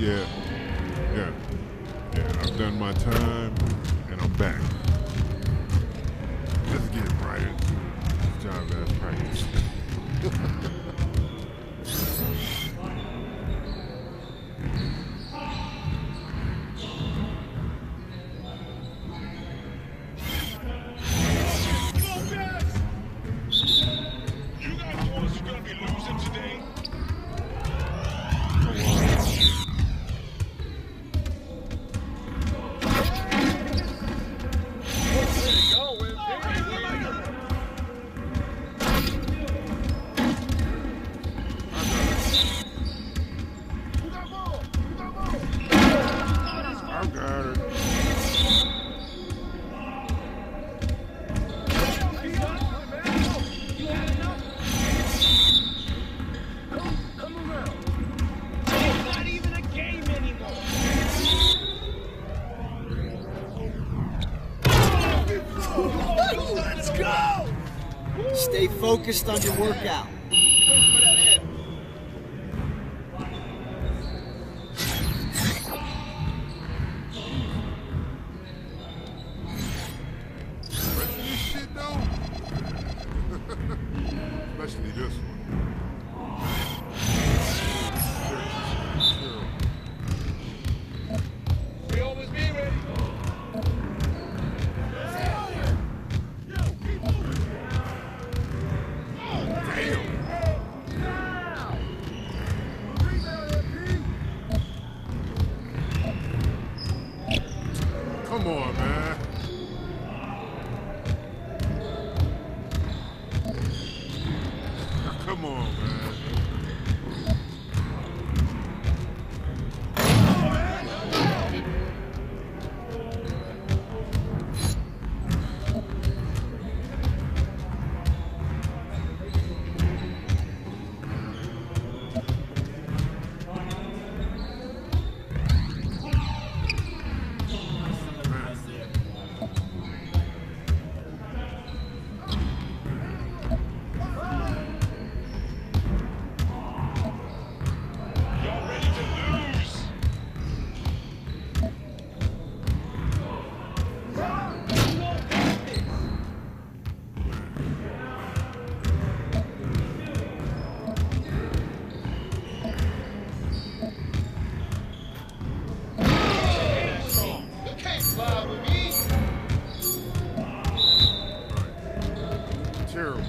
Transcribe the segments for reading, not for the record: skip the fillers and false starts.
Yeah. Yeah. Yeah. I've done my time, and I'm back. Let's get right into this job as practice. Let's go! Stay focused on your workout. Especially this one. We always be ready. Come on, man. Come on, man. Terrible.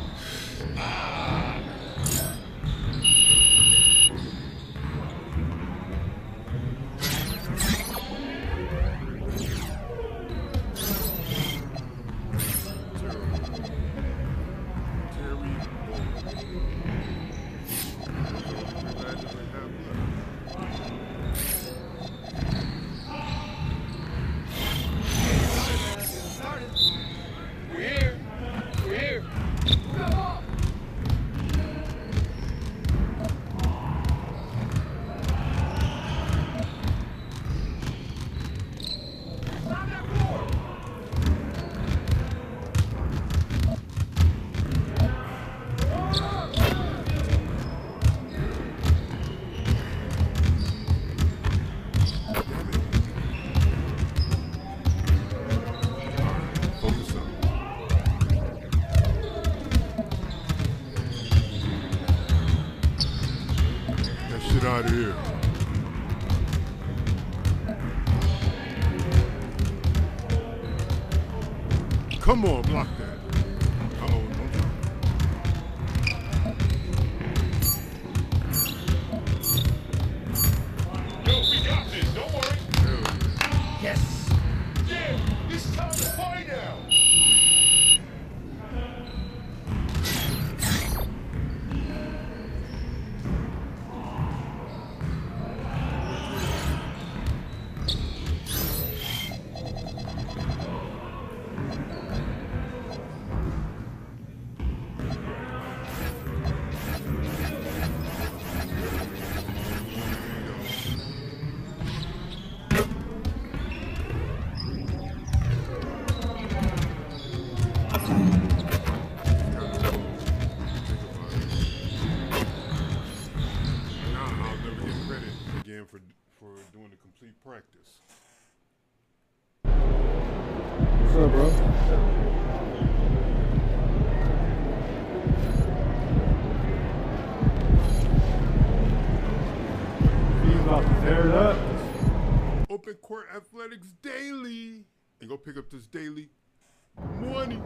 Get out of here. Come on, block that. Uh-oh, don't jump. Yo, we got this, don't worry. Yes! Yeah, it's time to party now! up, bro? He's about to tear it up. Open Court Athletics Daily. And go pick up this daily money.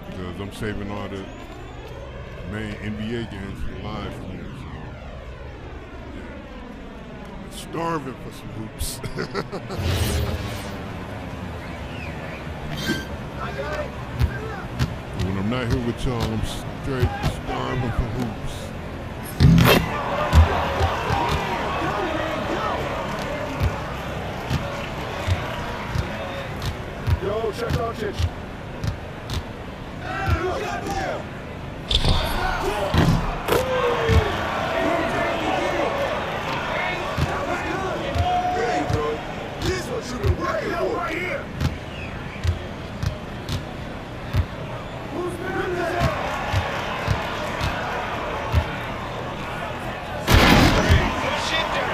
Because I'm saving all the main NBA games for live streams. I'm starving for some hoops. When I'm not here with y'all, I'm straight starving for hoops. Yo, check out Chich. This what you've been working for. Right here. Who's doing that? Push it down.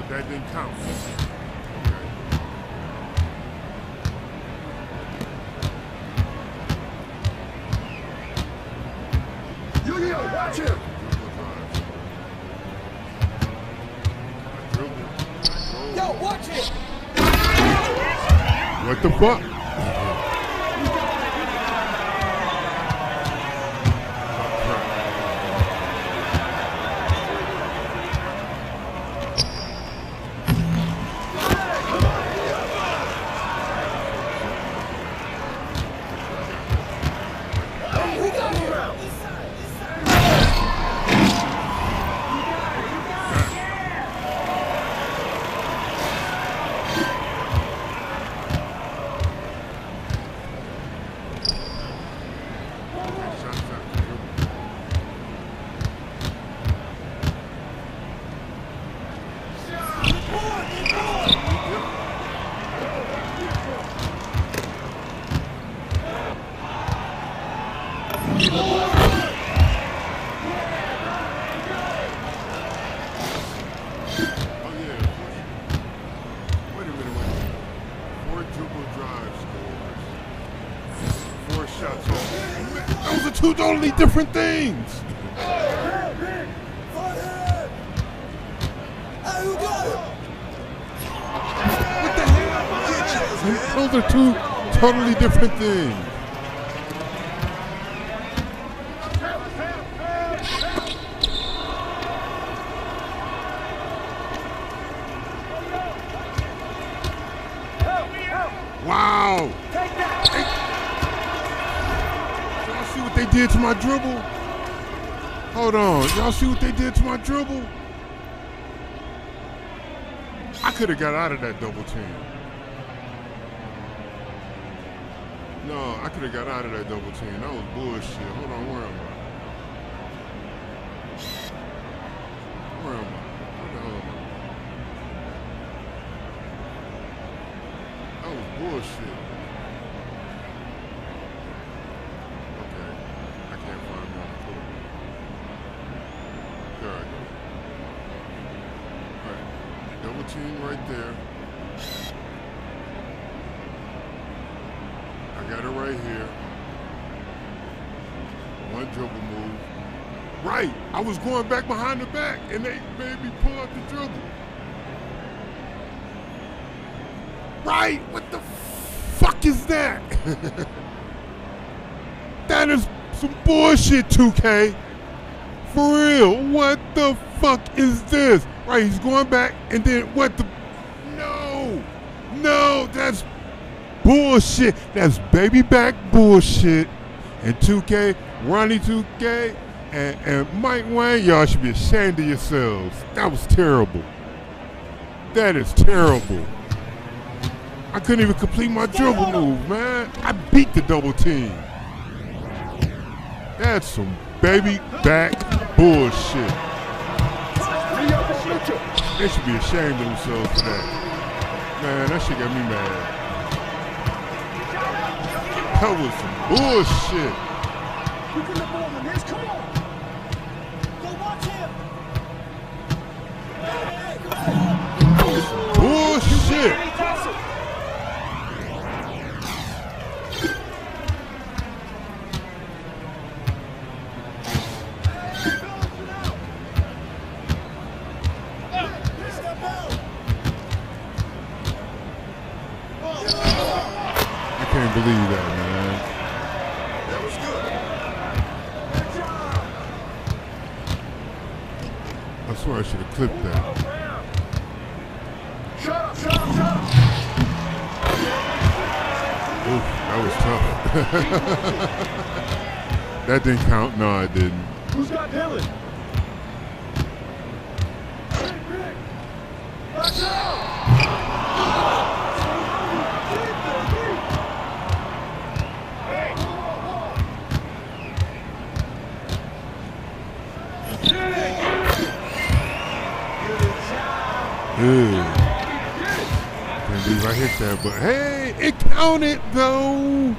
That didn't count. You watch him. Yo, watch it! What the fuck? Those are two totally different things. What the hell? Those are two totally different things. Wow. Y'all see what they did to my dribble? Hold on. Y'all see what they did to my dribble? I could have got out of that double team. No, I could have got out of that double team. That was bullshit. Hold on, where am I? Where am I? Where the hell am I? That was bullshit. Okay. I can't find me on the court. There I go. Alright. Double team right there. I got it right here. One dribble move. Right! I was going back behind the back and they made me pull out the dribble. Right! What the fuck is that? That is some bullshit, 2K. For real, what the fuck is this? Right, he's going back and then what the... No, that's bullshit. That's baby back bullshit. And 2K, Ronnie 2K, and Mike Wayne, y'all should be ashamed of yourselves. That was terrible. That is terrible. I couldn't even complete my dribble move, man. I beat the double team. That's some baby back bullshit. They should be ashamed of themselves for that. Man, that shit got me mad. That was some bullshit. You can look more than this. Come on. Go watch him. That was some bullshit. I can't believe that, man. That was good. I swear I should have clipped that. Shut up. Oof, that was tough. That didn't count? No, it didn't. Who's got Dylan? Watch out! Can't believe I hit that, but hey, it counted though.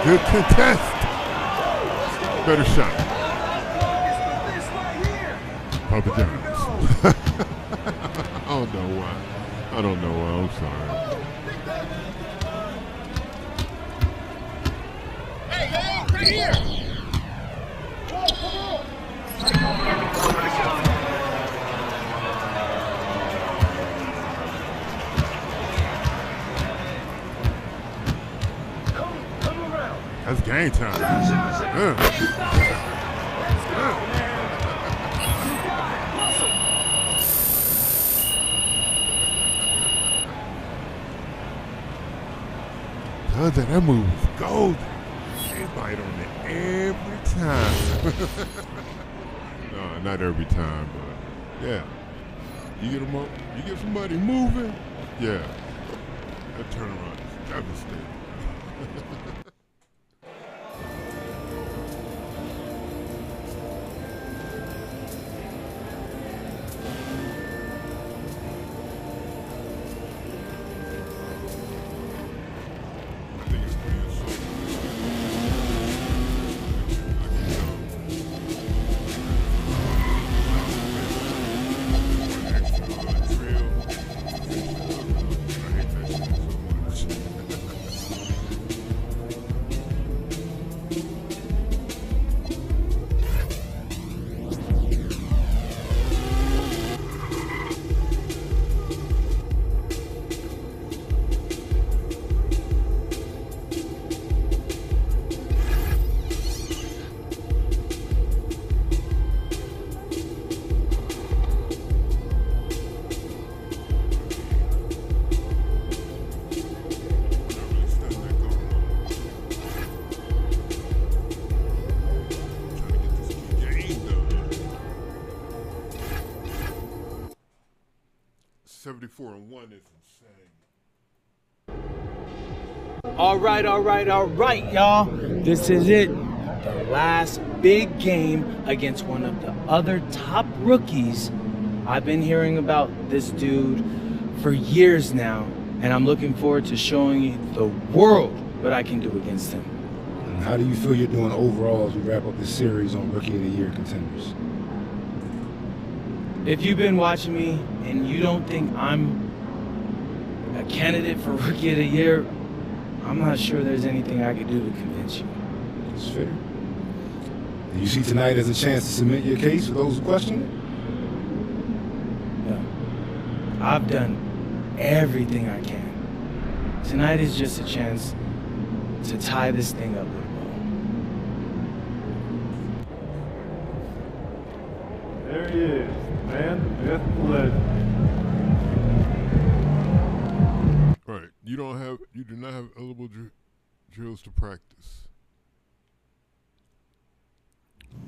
Good contest. Better shot. Papa John's. I don't know why. I don't know why. I'm sorry. Hey, right here! That's game time. That move was golden. They bite on it every time. No, not every time, but yeah. You get them up, you get somebody moving, yeah. That turnaround is devastating. 4-1 is insane. All right, y'all. This is it. The last big game against one of the other top rookies. I've been hearing about this dude for years now, and I'm looking forward to showing the world what I can do against him. And how do you feel you're doing overall as we wrap up this series on Rookie of the Year contenders? If you've been watching me and you don't think I'm a candidate for Rookie of the Year, I'm not sure there's anything I could do to convince you. That's fair. Do you see tonight as a chance to submit your case for those who question it? No. I've done everything I can. Tonight is just a chance to tie this thing up with a bow. There he is, man, the myth, the legend. All right, you do not have eligible drills to practice.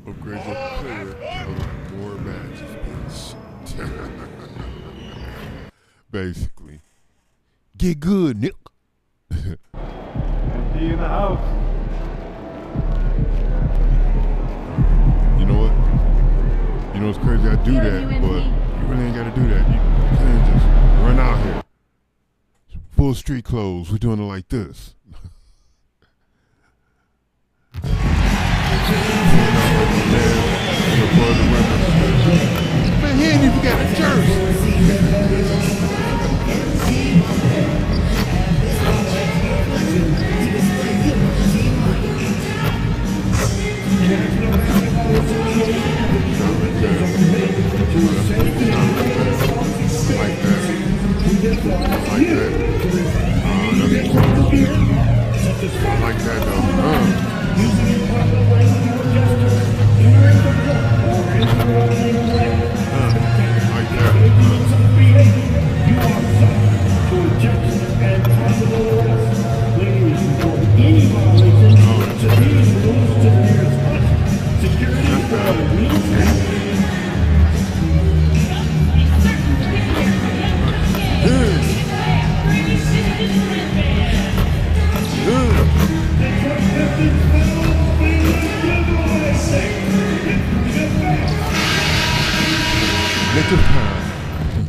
Upgrade your player to more matches, bitch. Basically. Get good, Nick. MP in the house. You know what? You know it's crazy I do that, but you really ain't gotta do that. You can just run out here. Full street clothes. We're doing it like this. Man, he ain't even got a jersey. Like that. Like that though. Like that.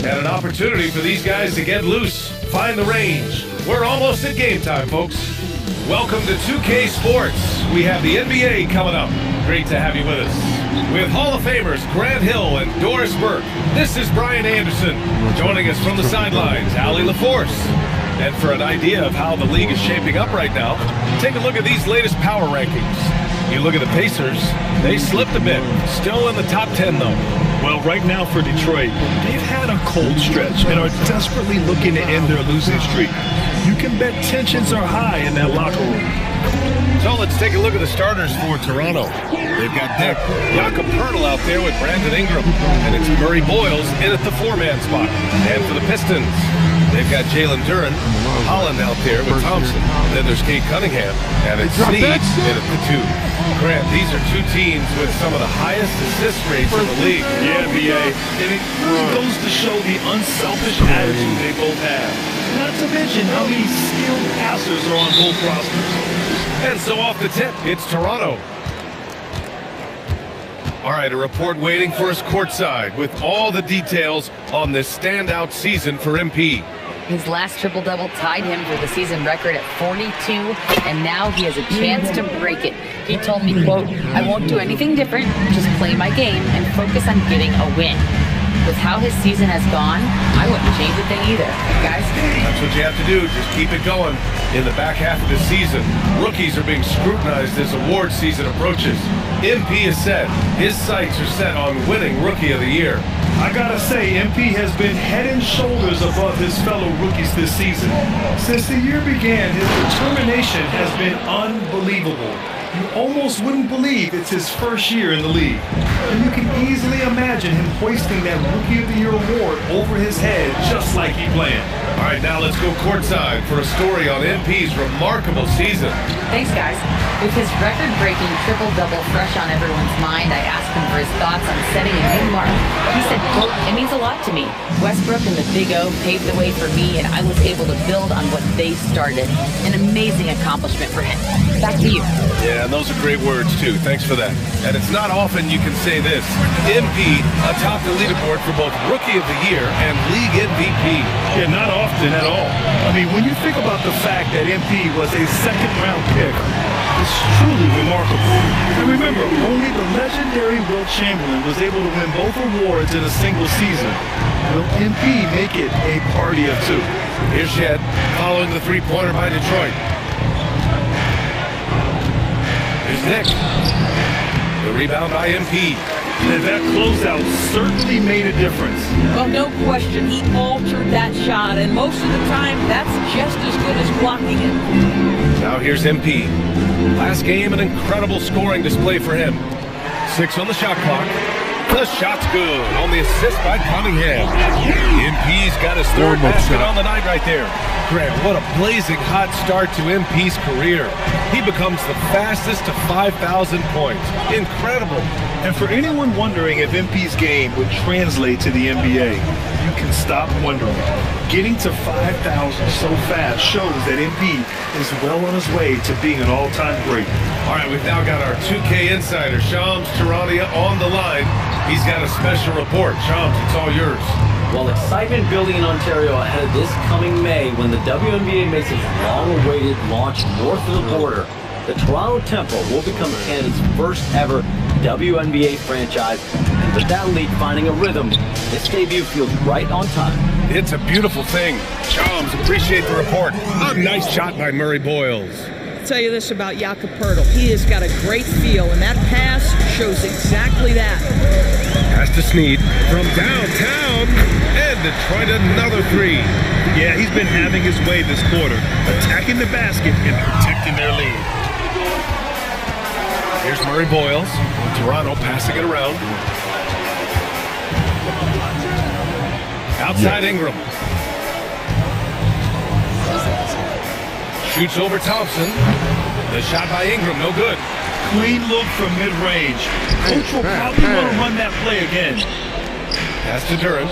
And an opportunity for these guys to get loose, find the range. We're almost at game time, folks. Welcome to 2K Sports. We have the NBA coming up. Great to have you with us. With Hall of Famers Grant Hill and Doris Burke, this is Brian Anderson. Joining us from the sidelines, Allie LaForce. And for an idea of how the league is shaping up right now, take a look at these latest power rankings. You look at the Pacers, they slipped a bit. Still in the top 10, though. Well, right now for Detroit, they've had a cold stretch and are desperately looking to end their losing streak. You can bet tensions are high in that locker room. So let's take a look at the starters for Toronto. They've got Jakob Poeltl out there with Brandon Ingram, and it's Murray Boyles in at the 4-man spot. And for the Pistons, they've got Jalen Duren, Holland out there with Thompson. Then there's Kate Cunningham, and it's Snead in at the 2. Grant, these are two teams with some of the highest assist rates in the league. Yeah, BA. And it really goes to show the unselfish attitude they both have. Not to mention how many skilled passers are on both rosters. And so off the tip, it's Toronto. All right, a report waiting for us courtside with all the details on this standout season for MP. His last triple-double tied him for the season record at 42, and now he has a chance to break it. He told me, quote, "I won't do anything different, just play my game and focus on getting a win." With how his season has gone, I wouldn't change a thing either. Guys? That's what you have to do, just keep it going. In the back half of the season, rookies are being scrutinized as award season approaches. MP is set. His sights are set on winning Rookie of the Year. I gotta say, MP has been head and shoulders above his fellow rookies this season. Since the year began, his determination has been unbelievable. You almost wouldn't believe it's his first year in the league. And you can easily imagine him hoisting that Rookie of the Year award over his head just like he planned. All right, now let's go courtside for a story on MP's remarkable season. Thanks, guys. With his record-breaking triple-double fresh on everyone's mind, I asked him for his thoughts on setting a new mark. He said, quote, "It means a lot to me. Westbrook and the Big O paved the way for me, and I was able to build on what they started. An amazing accomplishment for him." Back to you. Yeah, and those are great words, too. Thanks for that. And it's not often you can say this. MP atop the leaderboard for both Rookie of the Year and League MVP. Yeah, not often at all. I mean, when you think about the fact that MP was a second-round pick, it's truly remarkable. And remember, only the legendary Wilt Chamberlain was able to win both awards in a single season. Will MP make it a party of two? Here's Shed following the three-pointer by Detroit. Here's Nick. The rebound by MP. And that closeout certainly made a difference. Well, no question, he altered that shot, and most of the time, that's just as good as blocking it. Now here's MP. Last game, an incredible scoring display for him. 6 on the shot clock. The shot's good on the assist by Cunningham. MP's got his third basket on the night right there. Grant, what a blazing hot start to MP's career. He becomes the fastest to 5,000 points. Incredible. And for anyone wondering if MP's game would translate to the NBA, you can stop wondering. Getting to 5,000 so fast shows that MP is well on his way to being an all-time great. All right, we've now got our 2K insider, Shams Charania, on the line. He's got a special report. Shams, it's all yours. Well, excitement building in Ontario ahead of this coming May when the WNBA makes its long-awaited launch north of the border. The Toronto Temple will become Canada's first ever WNBA franchise, and with that league finding a rhythm, its debut feels right on time. It's a beautiful thing. Shams, appreciate the report. A nice shot by Murray Boyles. I'll tell you this about Jakob Poeltl. He has got a great feel, and that pass shows exactly that. Pass to Snead from downtown, and Detroit another three. Yeah, he's been having his way this quarter, attacking the basket and protecting their lead. Here's Murray Boyles. Toronto passing it around. Outside Ingram. Shoots over Thompson. The shot by Ingram, no good. Clean look from mid-range. Coach will probably want to run that play again. Pass to Durant.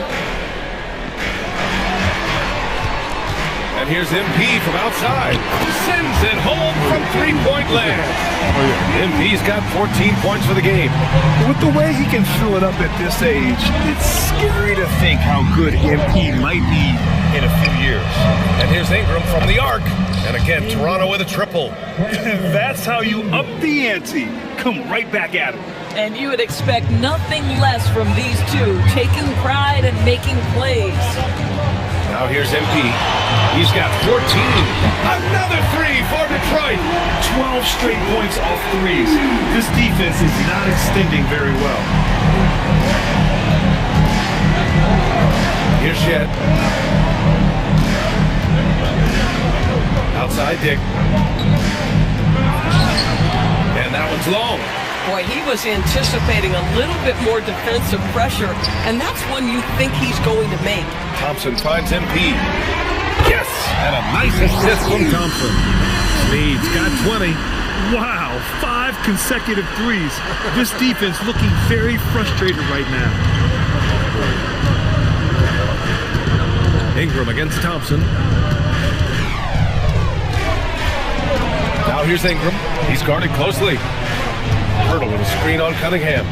And here's MP from outside. Sends it home from three-point land. MP's got 14 points for the game. With the way he can fill it up at this age, it's scary to think how good MP might be in a few years. And here's Ingram from the arc. And again, Toronto with a triple. That's how you up the ante. Come right back at him. And you would expect nothing less from these two, taking pride and making plays. Now here's MP. He's got 14. Another three for Detroit. 12 straight points off threes. This defense is not extending very well. Here's Shed. Outside Dick. And that one's long. Boy, he was anticipating a little bit more defensive pressure, and that's one you think he's going to make. Thompson finds MP. Yes! And a nice assist from Thompson. Snead's got 20. Wow, 5 consecutive threes. This defense looking very frustrated right now. Ingram against Thompson. Now here's Ingram. He's guarded closely. Poeltl with a screen on Cunningham.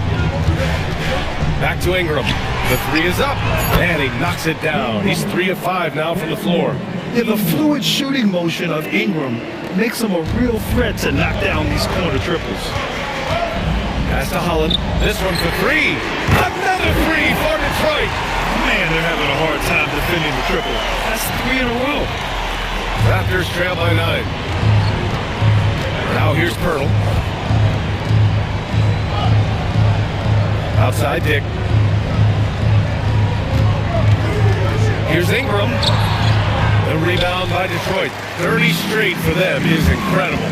Back to Ingram. The three is up, and he knocks it down. He's 3 of 5 now from the floor. Yeah, the fluid shooting motion of Ingram makes him a real threat to knock down these corner triples. Pass to Holland. This one for 3. Another 3 for Detroit. Man, they're having a hard time defending the triple. That's 3 in a row. Raptors trail by 9. Now here's Poeltl. Outside Dick. Here's Ingram. The rebound by Detroit. 30 straight for them is incredible.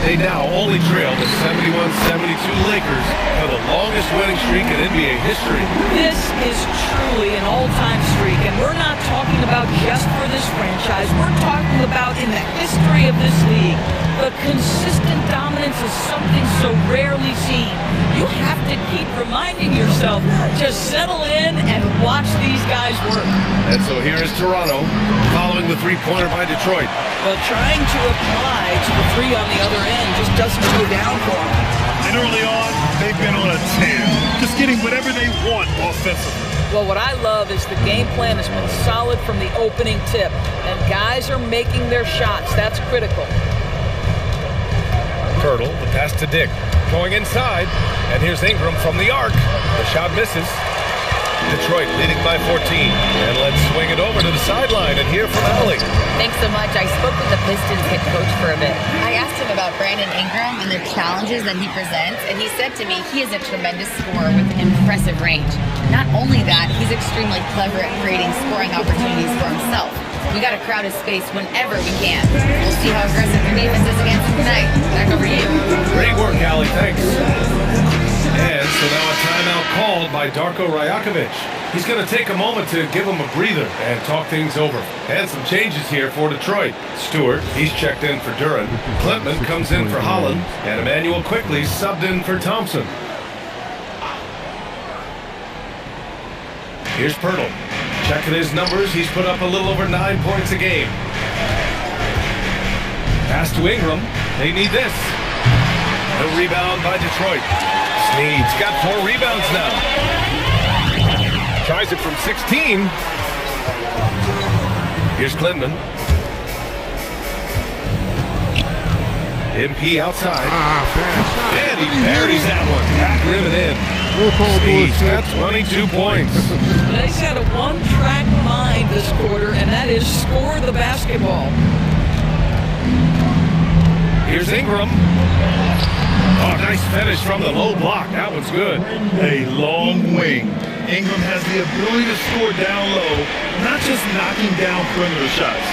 They now only trail the 71-72 Lakers for the longest winning streak in NBA history. This is truly an all-time streak, and we're not talking about just for this franchise. We're talking about in the history of this league. The consistent dominance is something so rarely seen. You have to keep reminding yourself to settle in and watch these guys work. And so here is Toronto following the three-pointer by Detroit. Well, trying to apply to the three on the other end just doesn't go down for them. And early on, they've been on a tear, just getting whatever they want offensively. Well, what I love is the game plan has been solid from the opening tip, and guys are making their shots. That's critical. Pirtle, the pass to Dick. Going inside, and here's Ingram from the arc. The shot misses. Detroit leading by 14. And let's swing it over to the sideline and hear from Allie. Thanks so much. I spoke with the Pistons head coach for a bit. I asked him about Brandon Ingram and the challenges that he presents, and he said to me he is a tremendous scorer with impressive range. Not only that, he's extremely clever at creating scoring opportunities for himself. We got to crowd his space whenever we can. We'll see how aggressive your defense is against him tonight. Back over to you. Great work, Allie. Thanks. And so now a timeout called by Darko Rajakovic. He's going to take a moment to give him a breather and talk things over. And some changes here for Detroit. Stewart, he's checked in for Duran. Klintman comes in for Holland. And Emmanuel quickly subbed in for Thompson. Here's Pirtle. Checking his numbers, he's put up a little over 9 points a game. Pass to Ingram. They need this. No rebound by Detroit. Snead's got 4 rebounds now. Tries it from 16. Here's Klintman. MP outside. And he buries that one. Back rim and in. Snead's got 22 points. He's got a one-track mind this quarter, and that is score the basketball. Here's Ingram. Oh, nice finish from the low block. That one's good. A long wing. Ingram has the ability to score down low, not just knocking down perimeter shots.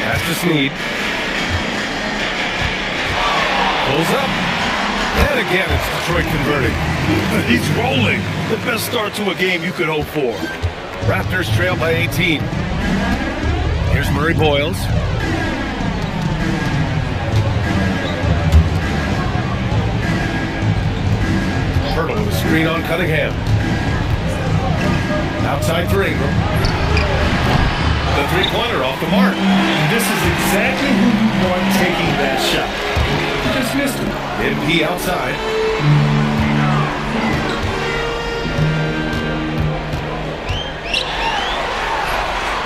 Pass to Snead. Pulls up. And again, it's Detroit converting. He's rolling. The best start to a game you could hope for. Raptors trail by 18. Here's Murray Boyles. Pirtle with a screen on Cunningham. Outside for Ingram. The three-pointer off the mark. This is exactly who you want taking that shot. Just missed him. MP outside.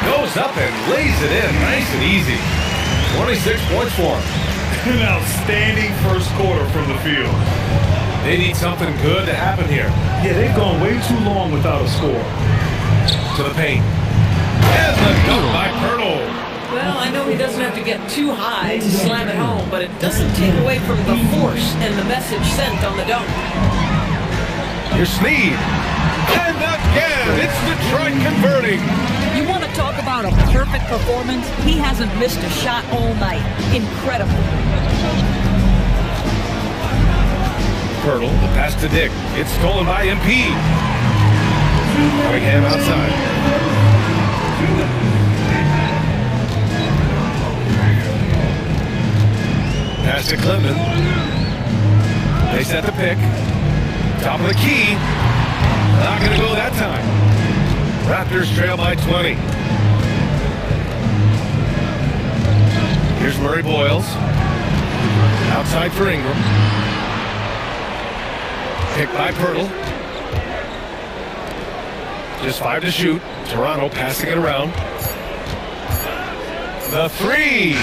Goes up and lays it in nice and easy. 26 points for him. An outstanding first quarter from the field. They need something good to happen here. Yeah, they've gone way too long without a score. To the paint. And the dunk by Pirtle. Well, I know he doesn't have to get too high to slam it home, but it doesn't take away from the force and the message sent on the dunk. Here's Snead. And again, it's Detroit converting. You want to talk about a perfect performance? He hasn't missed a shot all night. Incredible. Pirtle, the pass to Dick. It's stolen by MP. Cunningham outside. Pass to Klintman. They set the pick. Top of the key. Not going to go that time. Raptors trail by 20. Here's Murray Boyles. Outside for Ingram. Picked by Pirtle. Just 5 to shoot. Toronto passing it around. The three.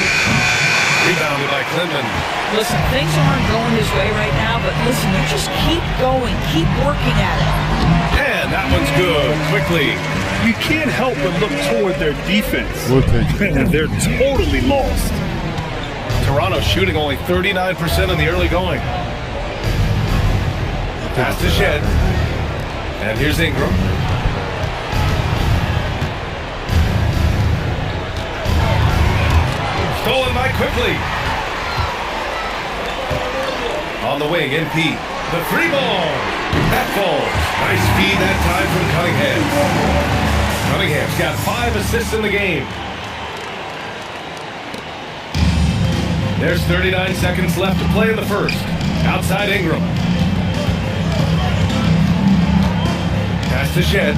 Rebounded by Klintman. Listen, things aren't going his way right now, but listen, you just keep going, keep working at it. And that one's good, quickly. You can't help but look toward their defense. We'll take it. They're totally lost. Toronto shooting only 39% in the early going. Pass to Shed. And here's Ingram. Stolen quickly. On the wing, NP. The 3-ball. That falls. Nice feed that time from Cunningham. Cunningham's got 5 assists in the game. There's 39 seconds left to play in the first. Outside Ingram. Pass to Shed.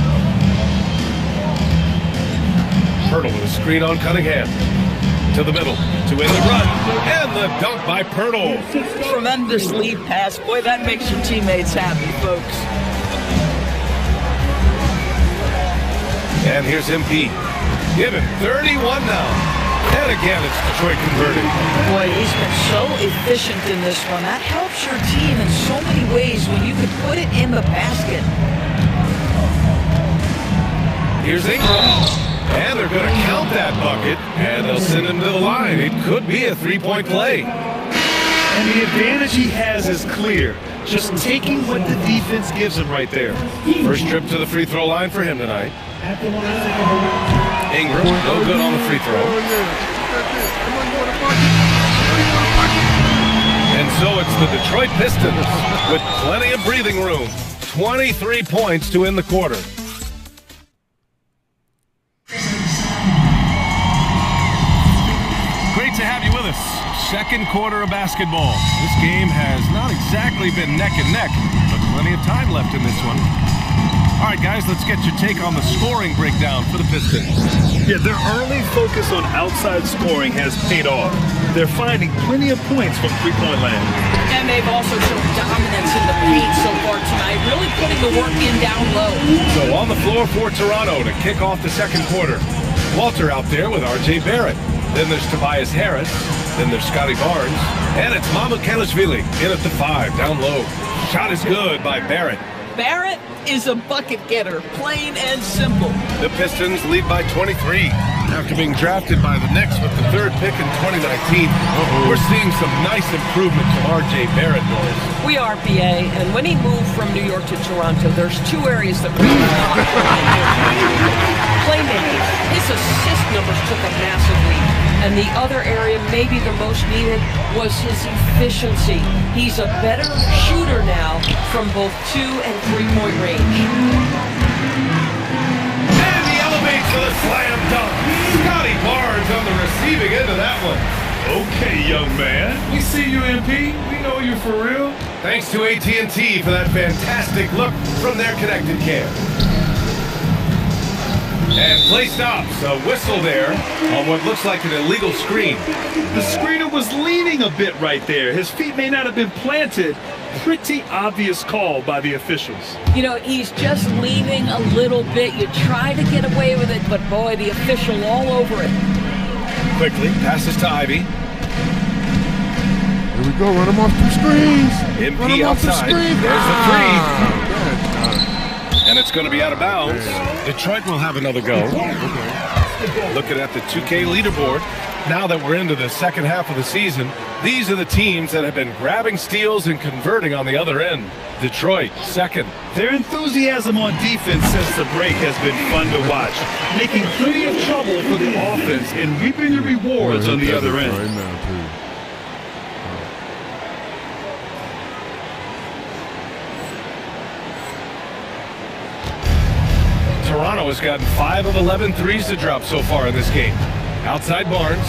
Pirtle with a screen on Cunningham. To the middle. To in the run. And the dunk by Pirtle. Tremendous lead pass. Boy, that makes your teammates happy, folks. And here's MP. Give him 31 now. And again, it's Detroit converting. Boy, he's been so efficient in this one. That helps your team in so many ways when you can put it in the basket. Here's Ingram. And they're going to count that bucket. And they'll send him to the line. It could be a 3-point play. And the advantage he has is clear. Just taking what the defense gives him right there. First trip to the free throw line for him tonight. Ingram, no good on the free throw. And so it's the Detroit Pistons with plenty of breathing room. 23 points to end the quarter. Great to have you with us. Second quarter of basketball. This game has not exactly been neck and neck, but plenty of time left in this one. All right, guys, let's get your take on the scoring breakdown for the Pistons. Yeah, their early focus on outside scoring has paid off. They're finding plenty of points from three-point land. And they've also shown dominance in the paint so far tonight, really putting the work in down low. So on the floor for Toronto to kick off the second quarter. Walter out there with R.J. Barrett. Then there's Tobias Harris. Then there's Scotty Barnes. And it's Mahmoud Kalashvili in at the 5, down low. Shot is good by Barrett. Barrett is a bucket getter, plain and simple. The Pistons lead by 23. After being drafted by the Knicks with the 3rd pick in 2019, we're seeing some nice improvement from R.J. Barrett, boys. We are, BA, and when he moved from New York to Toronto, there's 2 areas that really playmaking. His assist numbers took a massive leap. And the other area, maybe the most needed, was his efficiency. He's a better shooter now from both 2- and 3-point range. And he elevates for the slam dunk. Scotty Barnes on the receiving end of that one. Okay, young man. We see you, MP. We know you for real. Thanks to AT&T for that fantastic look from their connected cam. And play stops. A whistle there on what looks like an illegal screen. The screener was leaning a bit right there. His feet may not have been planted. Pretty obvious call by the officials. You know, he's just leaning a little bit. You try to get away with it, but boy, the official all over it. Quickly passes to Ivy. Here we go. Run him off some screens. MP outside. There's the 3. And it's going to be out of bounds. Detroit will have another go. Looking at the 2K leaderboard, now that we're into the second half of the season, these are the teams that have been grabbing steals and converting on the other end. Detroit, second. Their enthusiasm on defense since the break has been fun to watch, making plenty of trouble for the offense and reaping the rewards on the other end. Right now, too. Toronto has gotten 5 of 11 threes to drop so far in this game. Outside Barnes.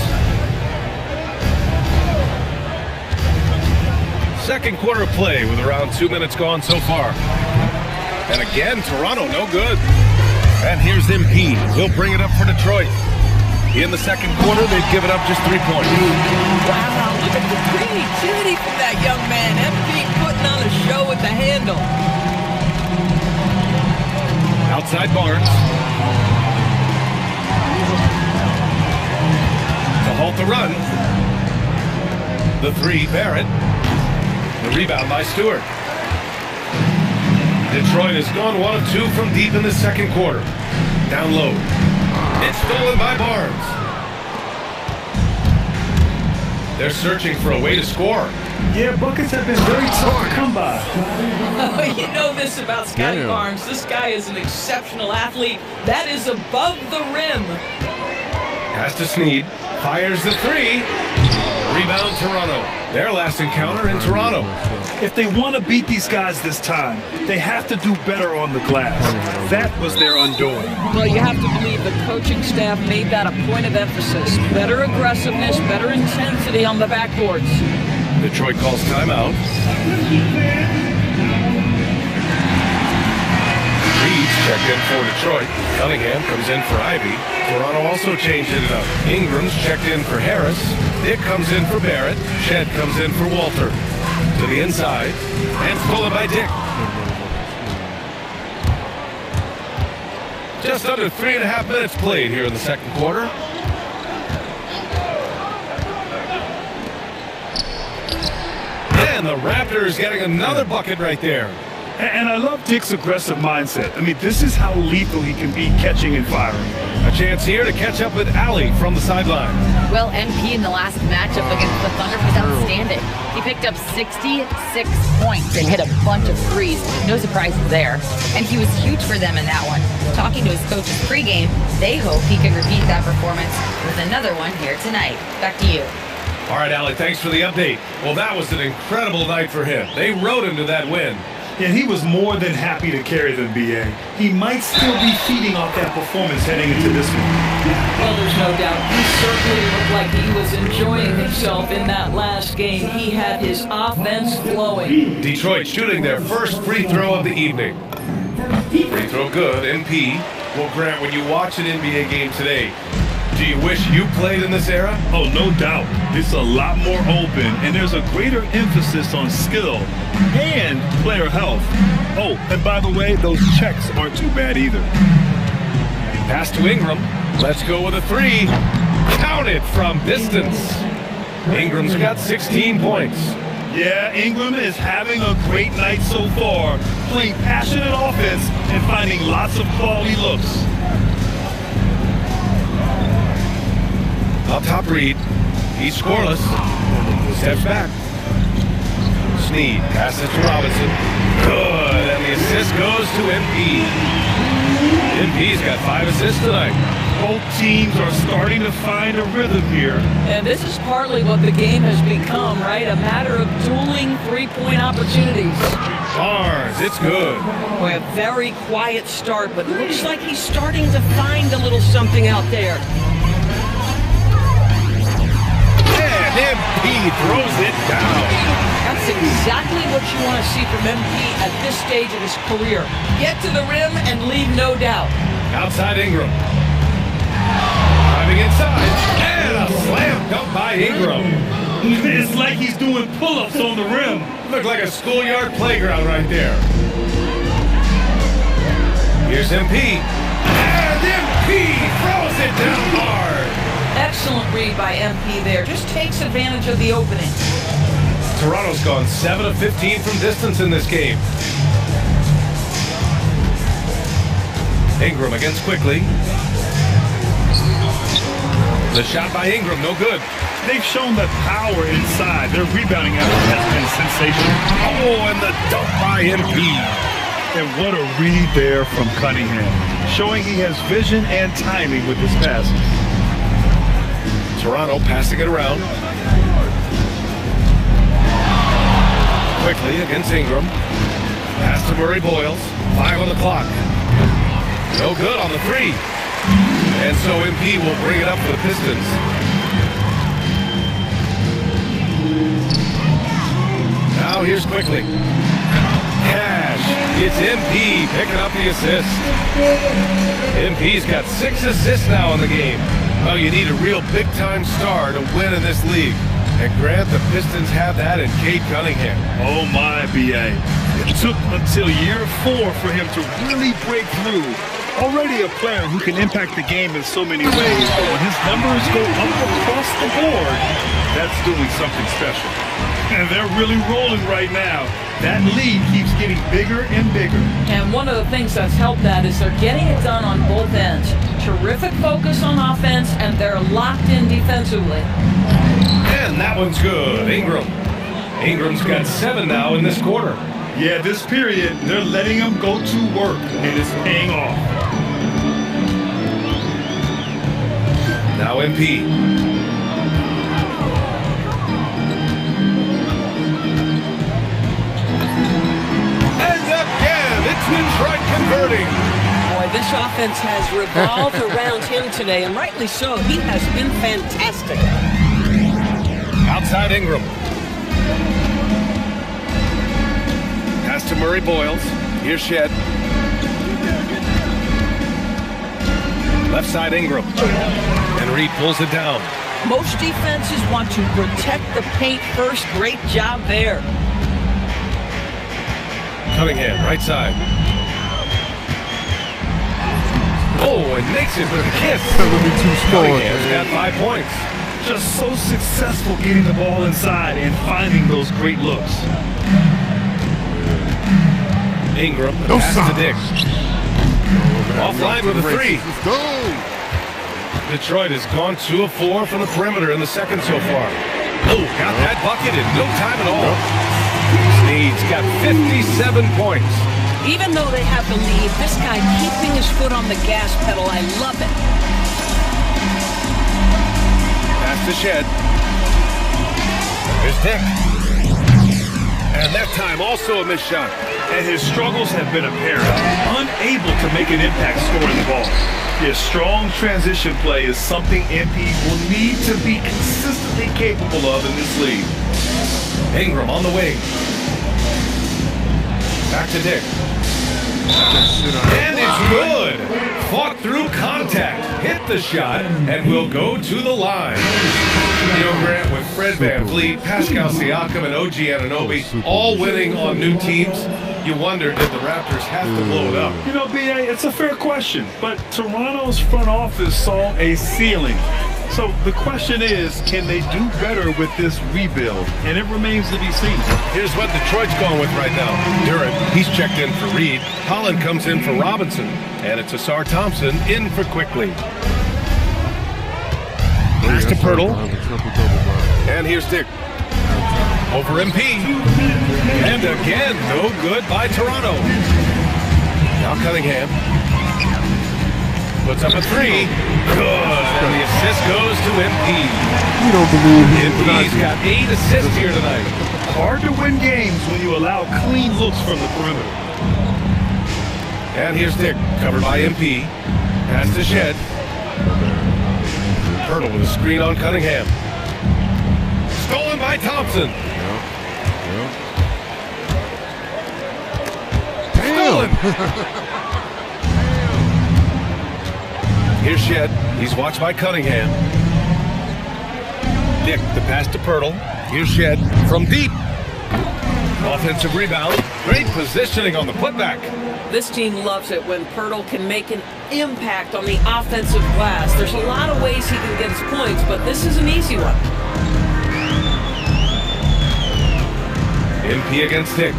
Second quarter of play with around 2 minutes gone so far. And again, Toronto no good. And here's MP. He'll bring it up for Detroit. In the second quarter, they've given up just 3 points. Wow, look at the creativity from that young man. MP putting on a show with the handle. Outside Barnes. To halt the run. The 3, Barrett. The rebound by Stewart. Detroit has gone 1 of 2 from deep in the second quarter. Down low. It's stolen by Barnes. They're searching for a way to score. Yeah, buckets have been very tough to come by. You know this about Scotty Barnes. This guy is an exceptional athlete. That is above the rim. Pass to Snead. Fires the three. Rebound Toronto. Their last encounter in Toronto. If they want to beat these guys this time, they have to do better on the glass. That was their undoing. Well, you have to believe the coaching staff made that a point of emphasis. Better aggressiveness, better intensity on the backboards. Detroit calls timeout. Reed's checked in for Detroit. Cunningham comes in for Ivy. Toronto also changed it up. Ingram's checked in for Harris. Dick comes in for Barrett. Shed comes in for Walter. To the inside. And stolen by Dick. Just under 3.5 minutes played here in the second quarter. And the Raptors getting another bucket right there. And I love Dick's aggressive mindset. I mean, this is how lethal he can be catching and firing. A chance here to catch up with Allie from the sideline. Well, MP in the last matchup against the Thunder was outstanding. He picked up 66 points and hit a bunch of threes. No surprises there. And he was huge for them in that one. Talking to his coaches pregame, they hope he can repeat that performance with another one here tonight. Back to you. All right, Allie, thanks for the update. Well, that was an incredible night for him. They rode him to that win. And he was more than happy to carry them, B.A. He might still be feeding off that performance heading into this one. Well, there's no doubt. He certainly looked like he was enjoying himself in that last game. He had his offense flowing. Detroit shooting their first free throw of the evening. Free throw good, MP. Well, Grant, when you watch an NBA game today, do you wish you played in this era? Oh, no doubt. It's a lot more open, and there's a greater emphasis on skill and player health. Oh, and by the way, those checks aren't too bad either. Pass to Ingram. Let's go with a three. Count it from distance. Ingram's got 16 points. Yeah, Ingram is having a great night so far, playing passionate offense and finding lots of quality looks. Up top, Reed. He's scoreless. Steps back. Snead passes to Robinson. Good, and the assist goes to MP. MP's got 5 assists tonight. Both teams are starting to find a rhythm here. And this is partly what the game has become, right? A matter of dueling three-point opportunities. Barnes, it's good. Boy, a very quiet start, but looks like he's starting to find a little something out there. And MP throws it down. That's exactly what you want to see from MP at this stage of his career. Get to the rim and leave no doubt. Outside Ingram. Driving inside. And a slam dunk by Ingram. It's like he's doing pull-ups on the rim. Looked like a schoolyard playground right there. Here's MP. And MP throws it down hard. Excellent read by MP there. Just takes advantage of the opening. Toronto's gone 7 of 15 from distance in this game. Ingram against Quickly. The shot by Ingram, no good. They've shown that power inside. Their rebounding effort has been sensational. Oh, and the dunk by MP. And what a read there from Cunningham, showing he has vision and timing with his passes. Toronto passing it around. Quickly against Ingram. Pass to Murray Boyles. 5 on the clock. No good on the three. And so MP will bring it up for the Pistons. Now here's Quickly. Cash. It's MP picking up the assist. MP's got 6 assists now in the game. Oh, you need a real big-time star to win in this league. And Grant, the Pistons have that in Cade Cunningham. Oh my, B.A. It took until year 4 for him to really break through. Already a player who can impact the game in so many ways, but when his numbers go up across the board, that's doing something special. And they're really rolling right now. That lead keeps getting bigger and bigger. And one of the things that's helped that is they're getting it done on both ends. Terrific focus on offense, and they're locked in defensively. And that one's good. Ingram. Ingram's got 7 now in this quarter. Yeah, this period, they're letting him go to work, and it's paying off. Now MP. And again, it's Detroit converting. Boy, this offense has revolved around him today, and rightly so. He has been fantastic. Outside Ingram. Pass to Murray Boyles. Here's Shed. Left side Ingram. And Reed pulls it down. Most defenses want to protect the paint first. Great job there. Cunningham, right side. Oh, and makes it with a kiss. Cunningham's got 5 points. Just so successful getting the ball inside and finding those great looks. Ingram, pass to Dick. Offline with a 3. Let's go. Detroit has gone 2 of 4 from the perimeter in the second so far. Oh, got that bucket in no time at all. Snead's got 57 points. Even though they have the lead, this guy keeping his foot on the gas pedal, I love it. Pass to Shed. Here's Dick. And that time also a missed shot. And his struggles have been apparent. Unable to make an impact scoring the ball. His strong transition play is something MP will need to be consistently capable of in this league. Ingram on the wing. Back to Dick. And it's good. Fought through contact. Hit the shot and will go to the line. Theo Grant with Fred VanVleet, Pascal Siakam, and OG Anunoby all winning on new teams. You wonder, did the Raptors have to blow it up? You know, B.A., it's a fair question, but Toronto's front office saw a ceiling. So the question is, can they do better with this rebuild? And it remains to be seen. Here's what Detroit's going with right now. Durant, he's checked in for Reed. Holland comes in for Robinson. And it's Asar Thompson in for Quickly. Pass to Pirtle. And here's Dick. Over MP. And again, no good by Toronto. Now Cunningham. Puts up a 3. Good. And the assist goes to MP. You don't believe him. MP's got 8 assists here tonight. Hard to win games when you allow clean looks from the perimeter. And here's Dick, covered by MP. Pass to Shed. Pirtle with a screen on Cunningham. Stolen by Thompson. Stolen. Here's Shed. He's watched by Cunningham. Dick, the pass to Pirtle. Here's Shed from deep. Offensive rebound. Great positioning on the putback. This team loves it when Pirtle can make an impact on the offensive glass. There's a lot of ways he can get his points, but this is an easy one. MP against Dick.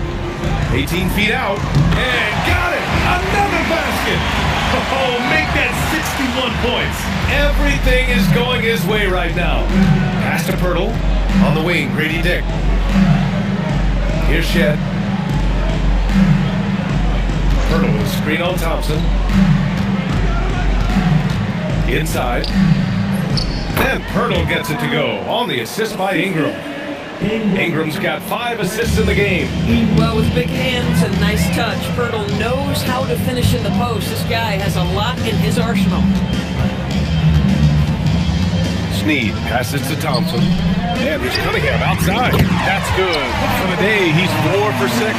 18 feet out. And got it! Another basket! Oh, make that 61 points. Everything is going his way right now. Pass to Pirtle. On the wing, Grady Dick. Here's Shed. Pirtle with a screen on Thompson. Inside. And Pirtle gets it to go on the assist by Ingram. Ingram's got 5 assists in the game. Well, with big hands and nice touch, Pirtle knows how to finish in the post. This guy has a lot in his arsenal. Snead passes to Thompson. And here's Cunningham outside. That's good. For the day, he's 4 for 6.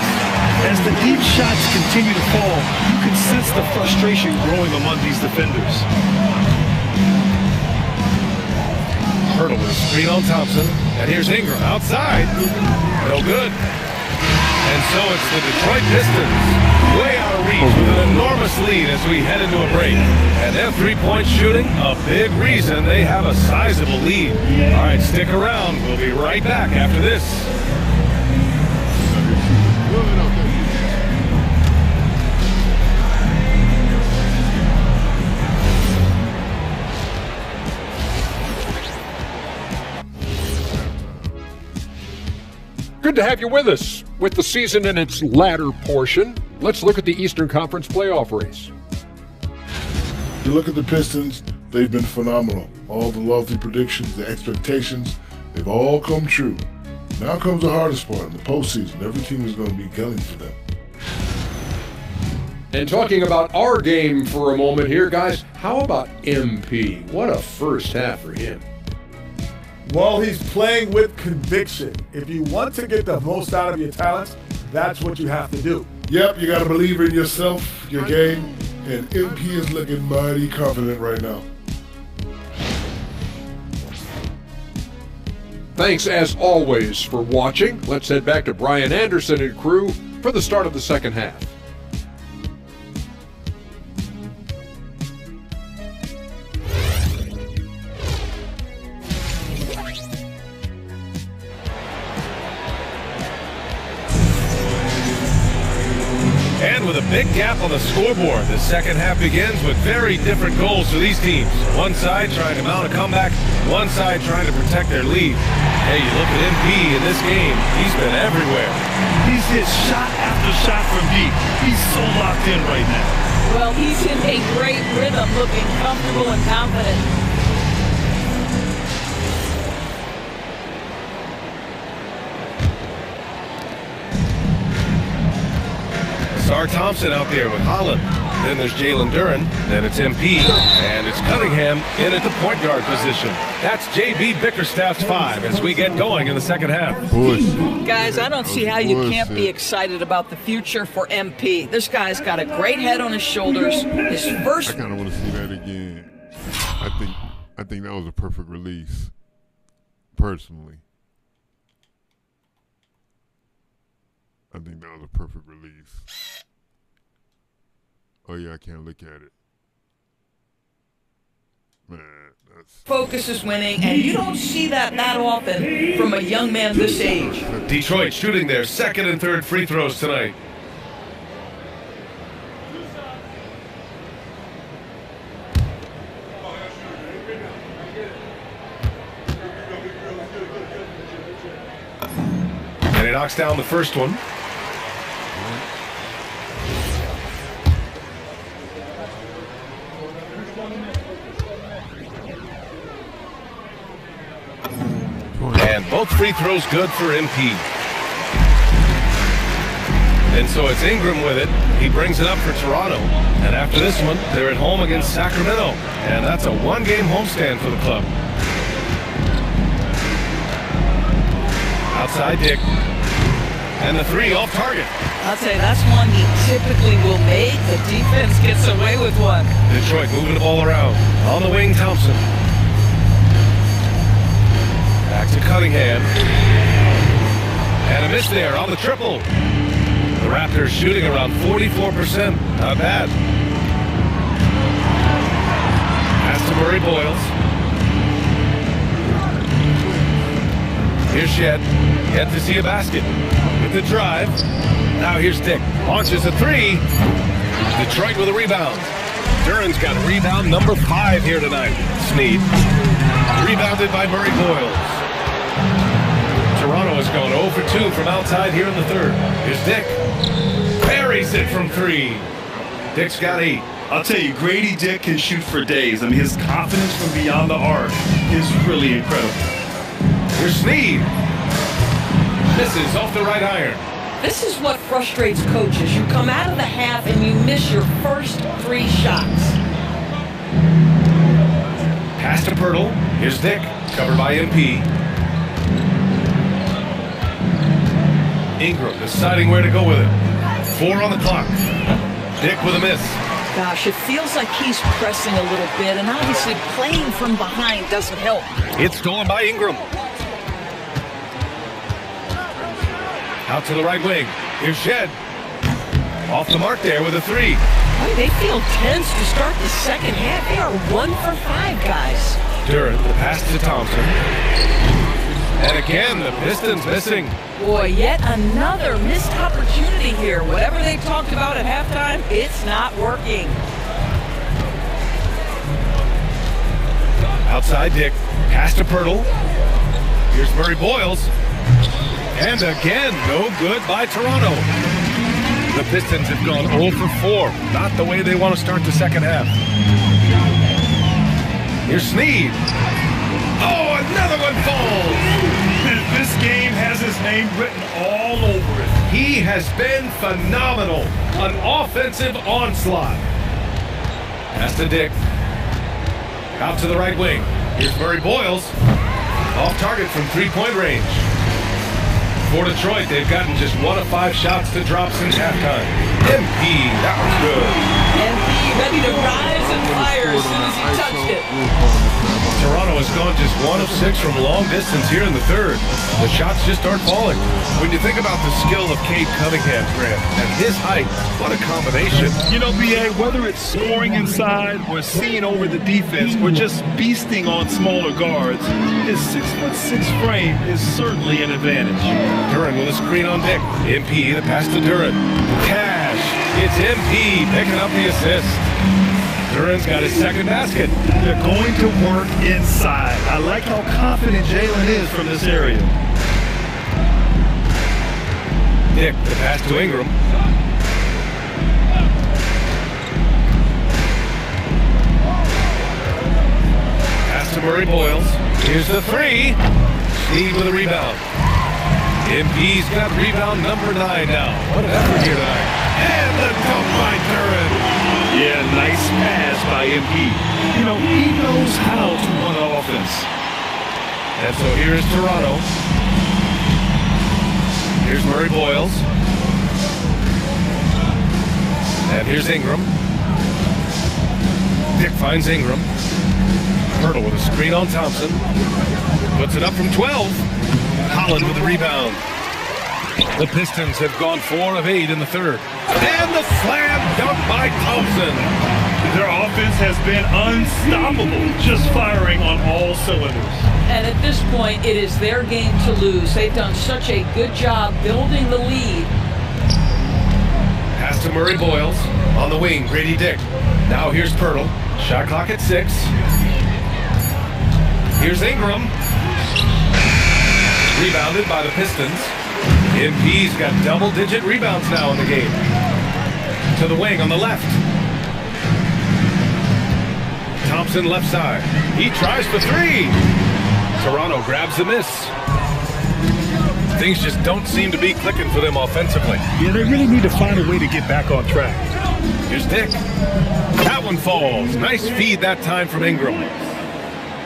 As the deep shots continue to fall, you can sense the frustration growing among these defenders. Pirtle with a screen on Thompson. And here's Ingram outside. No good. And so it's the Detroit Pistons. Way out of reach with an enormous lead as we head into a break. And their three-point shooting, a big reason they have a sizable lead. All right, stick around. We'll be right back after this. Good to have you with us. With the season in its latter portion, let's look at the Eastern Conference playoff race. You look at the Pistons, they've been phenomenal. All the lofty predictions, the expectations, they've all come true. Now comes the hardest part, in the postseason. Every team is going to be gunning for them. And talking about our game for a moment here, guys, how about MP? What a first half for him. Well, he's playing with conviction. If you want to get the most out of your talents, that's what you have to do. Yep, you got to believe in yourself, your game, and MP is looking mighty confident right now. Thanks, as always, for watching. Let's head back to Brian Anderson and crew for the start of the second half. And with a big gap on the scoreboard, the second half begins with very different goals for these teams. One side trying to mount a comeback, one side trying to protect their lead. Hey, you look at MP in this game, he's been everywhere. He's hit shot after shot from deep. He's so locked in right now. Well, he's in a great rhythm, looking comfortable and confident. Sar Thompson out there with Holland. Then there's Jalen Duren. Then it's MP. And it's Cunningham in at the point guard position. That's JB Bickerstaff's 5 as we get going in the second half. Guys, I don't see how you can't be excited about the future for MP. This guy's got a great head on his shoulders. His first... I kind of want to see that again. I think that was a perfect release, personally. I think that was a perfect release. Oh yeah, I can't look at it. Man, that's... Focus is winning, and you don't see that often from a young man this age. Detroit shooting their second and third free throws tonight. And he knocks down the first one. And both free throws good for MP. And so it's Ingram with it. He brings it up for Toronto. And after this one, they're at home against Sacramento. And that's a one-game homestand for the club. Outside Dick. And the 3 off target. I'll tell you, that's one he typically will make. The defense gets away with one. Detroit moving the ball around. On the wing, Thompson. Back to Cunningham. And a miss there on the triple. The Raptors shooting around 44%. Not bad. Pass to Murray Boyles. Here's Shed. Yet to see a basket. With the drive. Now here's Dick. Launches a 3. Detroit with a rebound. Duren's got rebound number 5 here tonight. Snead. Rebounded by Murray Boyles. Toronto has gone 0 for 2 from outside here in the third. Here's Dick. Buries it from 3. Dick's got 8. I'll tell you, Grady Dick can shoot for days. I mean, his confidence from beyond the arc is really incredible. Here's Snead. Misses off the right iron. This is what frustrates coaches. You come out of the half and you miss your first 3 shots. Pass to Pirtle. Here's Dick. Covered by MP. Ingram deciding where to go with it. 4 on the clock. Dick with a miss. Gosh, it feels like he's pressing a little bit, and obviously playing from behind doesn't help. It's stolen by Ingram. Out to the right wing. Here's Shed. Off the mark there with a 3. Boy, they feel tense to start the second half. They are 1 for 5, guys. Duren, the pass to Thompson. And again, the Pistons missing. Boy, yet another missed opportunity here. Whatever they talked about at halftime, it's not working. Outside Dick. Pass to Pirtle. Here's Murray Boyles. And again, no good by Toronto. The Pistons have gone 0 for 4. Not the way they want to start the second half. Here's Snead. Oh, another one falls. This game has his name written all over it. He has been phenomenal. An offensive onslaught. Pass to Dick. Out to the right wing. Here's Murray Boyles. Off target from three-point range. For Detroit, they've gotten just 1 of 5 shots to drop since halftime. MP, that was good. MP ready to rise and fire as soon as he touched it. Toronto has gone just 1 of 6 from long distance here in the third. The shots just aren't falling. When you think about the skill of Cade Cunningham, Grant, and his height, what a combination. You know, B.A., whether it's scoring inside or seeing over the defense or just beasting on smaller guards, his 6'6" frame is certainly an advantage. Duran with a screen on Dick. MP, the pass to Duran. Cash. It's MP picking up the assist. Duran's got his second basket. They're going to work inside. I like how confident Jalen is from this area. Dick, the pass to Ingram. Pass to Murray Boyles. Here's the three. Snead with a rebound. MP's got rebound number 9 now. What an effort here tonight. And the dunk by Duran. Yeah, nice pass by MP. You know, he knows how to run an offense. And so here's Toronto. Here's Murray Boyles. And here's Ingram. Dick finds Ingram. Hurdle with a screen on Thompson. Puts it up from 12. Holland with the rebound. The Pistons have gone 4 of 8 in the third. And the slam dunk by Thompson. Their offense has been unstoppable, just firing on all cylinders. And at this point, it is their game to lose. They've done such a good job building the lead. Pass to Murray Boyles. On the wing, Grady Dick. Now here's Pirtle. Shot clock at 6. Here's Ingram. Rebounded by the Pistons. MP's got double-digit rebounds now in the game. To the wing on the left. Thompson left side. He tries for 3. Toronto grabs the miss. Things just don't seem to be clicking for them offensively. Yeah, they really need to find a way to get back on track. Here's Dick. That one falls. Nice feed that time from Ingram.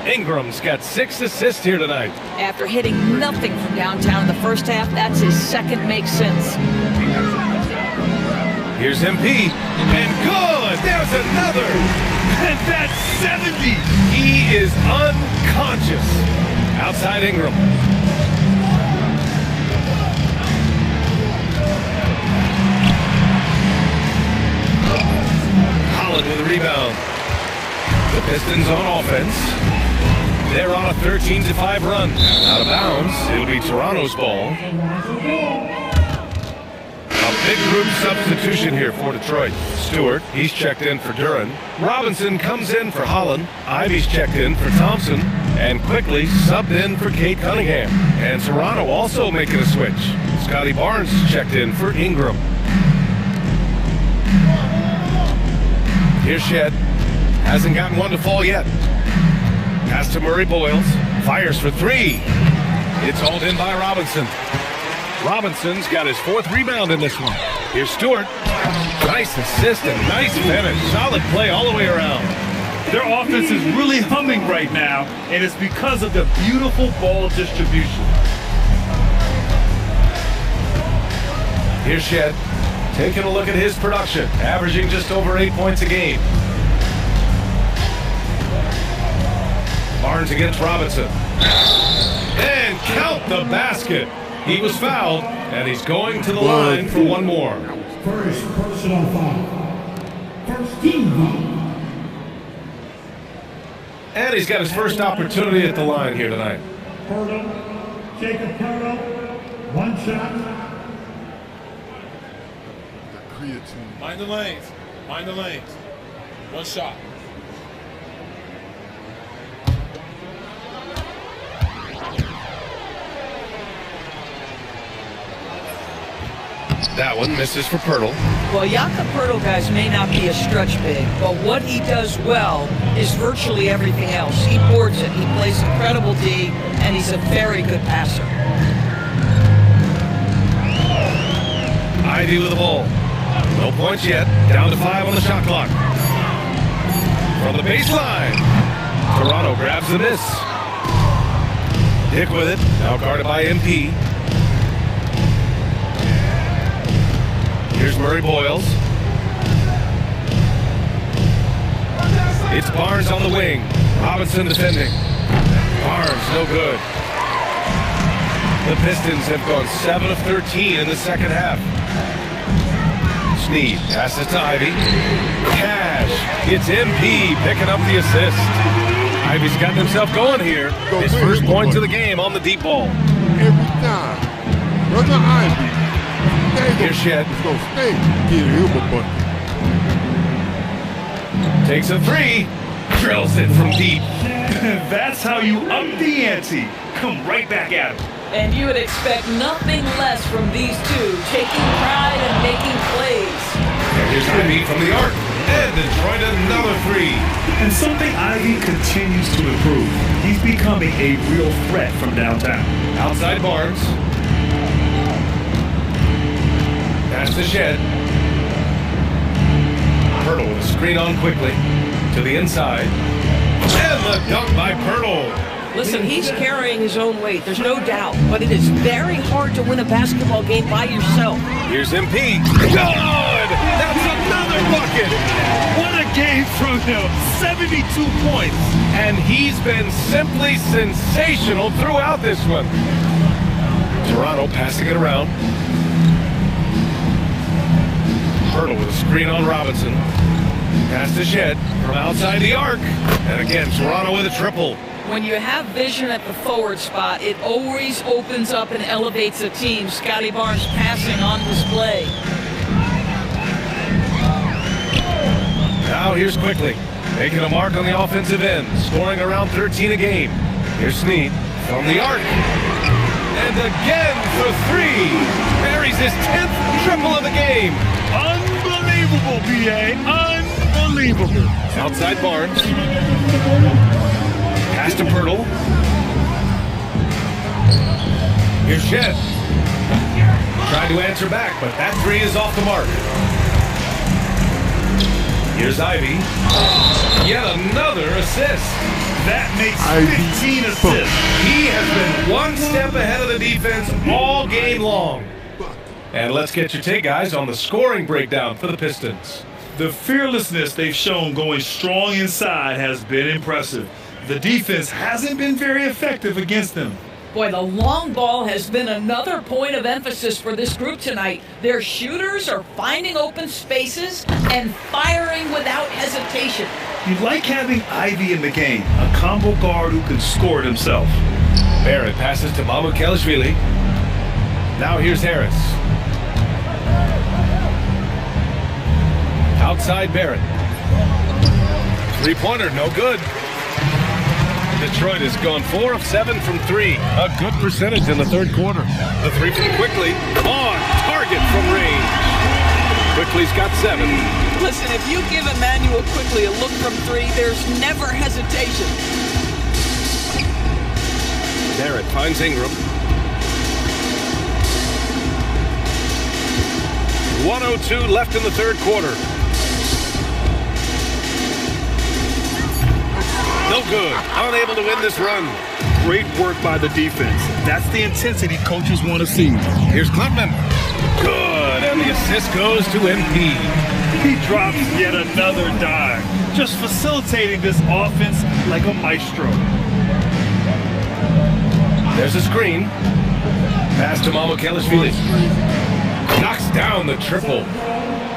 Ingram's got 6 assists here tonight. After hitting nothing from downtown in the first half, that's his second make since. Here's MP. And good! There's another! And that's 70! He is unconscious. Outside Ingram. Holland with a rebound. The Pistons on offense. They're on a 13-5 run. Out of bounds. It'll be Toronto's ball. A big group substitution here for Detroit. Stewart, he's checked in for Duran. Robinson comes in for Holland. Ivy's checked in for Thompson. And quickly subbed in for Cade Cunningham. And Toronto also making a switch. Scotty Barnes is checked in for Ingram. Here's Shed. Hasn't gotten one to fall yet. Pass to Murray Boyles. Fires for 3. It's hauled in by Robinson. Robinson's got his 4th rebound in this one. Here's Stewart. Nice assist and nice finish. Solid play all the way around. Their offense is really humming right now, and it's because of the beautiful ball distribution. Here's Shed. Taking a look at his production. Averaging just over 8 points a game. Barnes against Robinson. And count the basket. He was fouled, and he's going to the line for one more. First personal foul. First team foul. And he's got his first opportunity at the line here tonight. Pirtle, Jacob Pirtle, 1 shot. Mind the lanes. Mind the lanes. 1 shot. That one misses for Pirtle. Well, Jakob Pirtle, guys, may not be a stretch big, but what he does well is virtually everything else. He boards it, he plays incredible D, and he's a very good passer. Ivy with the ball. No points yet. Down to 5 on the shot clock. From the baseline. Toronto grabs the miss. Dick with it. Now guarded by MP. Here's Murray Boyles. It's Barnes on the wing. Robinson defending. Barnes, no good. The Pistons have gone 7 of 13 in the second half. Snead passes to Ivy. Cash. It's MP picking up the assist. Ivy's gotten himself going here. His first points of the game on the deep ball. Every time. Brother Ivy. Here's Shed. Stay. Give him a bucket. Takes a 3. Drills it from deep. That's how you up the ante. Come right back at him. And you would expect nothing less from these two, taking pride and making plays. And here's Ivy from the arc. And Detroit another 3. And something Ivy continues to improve. He's becoming a real threat from downtown. Outside Barnes. Pass to Shed. Pirtle with a screen on quickly. To the inside. And the dunk by Pirtle. Listen, he's carrying his own weight, there's no doubt, but it is very hard to win a basketball game by yourself. Here's MP. Good! That's another bucket! What a game from him! 72 points! And he's been simply sensational throughout this one. Toronto passing it around. Pirtle with a screen on Robinson. Pass to Shed from outside the arc. And again, Toronto with a triple. When you have vision at the forward spot, it always opens up and elevates a team. Scotty Barnes passing on display. Now here's Quickly, making a mark on the offensive end, scoring around 13 a game. Here's Snead from the arc. And again for 3. Buries his 10th triple of the game. Unbelievable, BA. Unbelievable. Outside Barnes. Pass to Pirtle. Here's Shed. Trying to answer back, but that 3 is off the mark. Here's Ivy. Yet another assist. That makes 15 assists. He has been one step ahead of the defense all game long. And let's get your take, guys, on the scoring breakdown for the Pistons. The fearlessness they've shown going strong inside has been impressive. The defense hasn't been very effective against them. Boy, the long ball has been another point of emphasis for this group tonight. Their shooters are finding open spaces and firing without hesitation. You like having Ivy in the game, a combo guard who can score it himself. Barrett passes to Mamukelashvili. Now here's Harris. Outside Barrett. 3-pointer, no good. Detroit has gone 4 of 7 from 3. A good percentage in the third quarter. The 3 from Quickly on target from range. Quickly's got 7. Listen, if you give Emmanuel Quickly a look from 3, there's never hesitation. Barrett finds Ingram. 1:02 left in the third quarter. No good. Unable to win this run. Great work by the defense. That's the intensity coaches want to see. Here's Klutman. Good. And the assist goes to MP. He drops yet another dime. Just facilitating this offense like a maestro. There's a screen. Pass to Mamukelashvili. Knocks down the triple.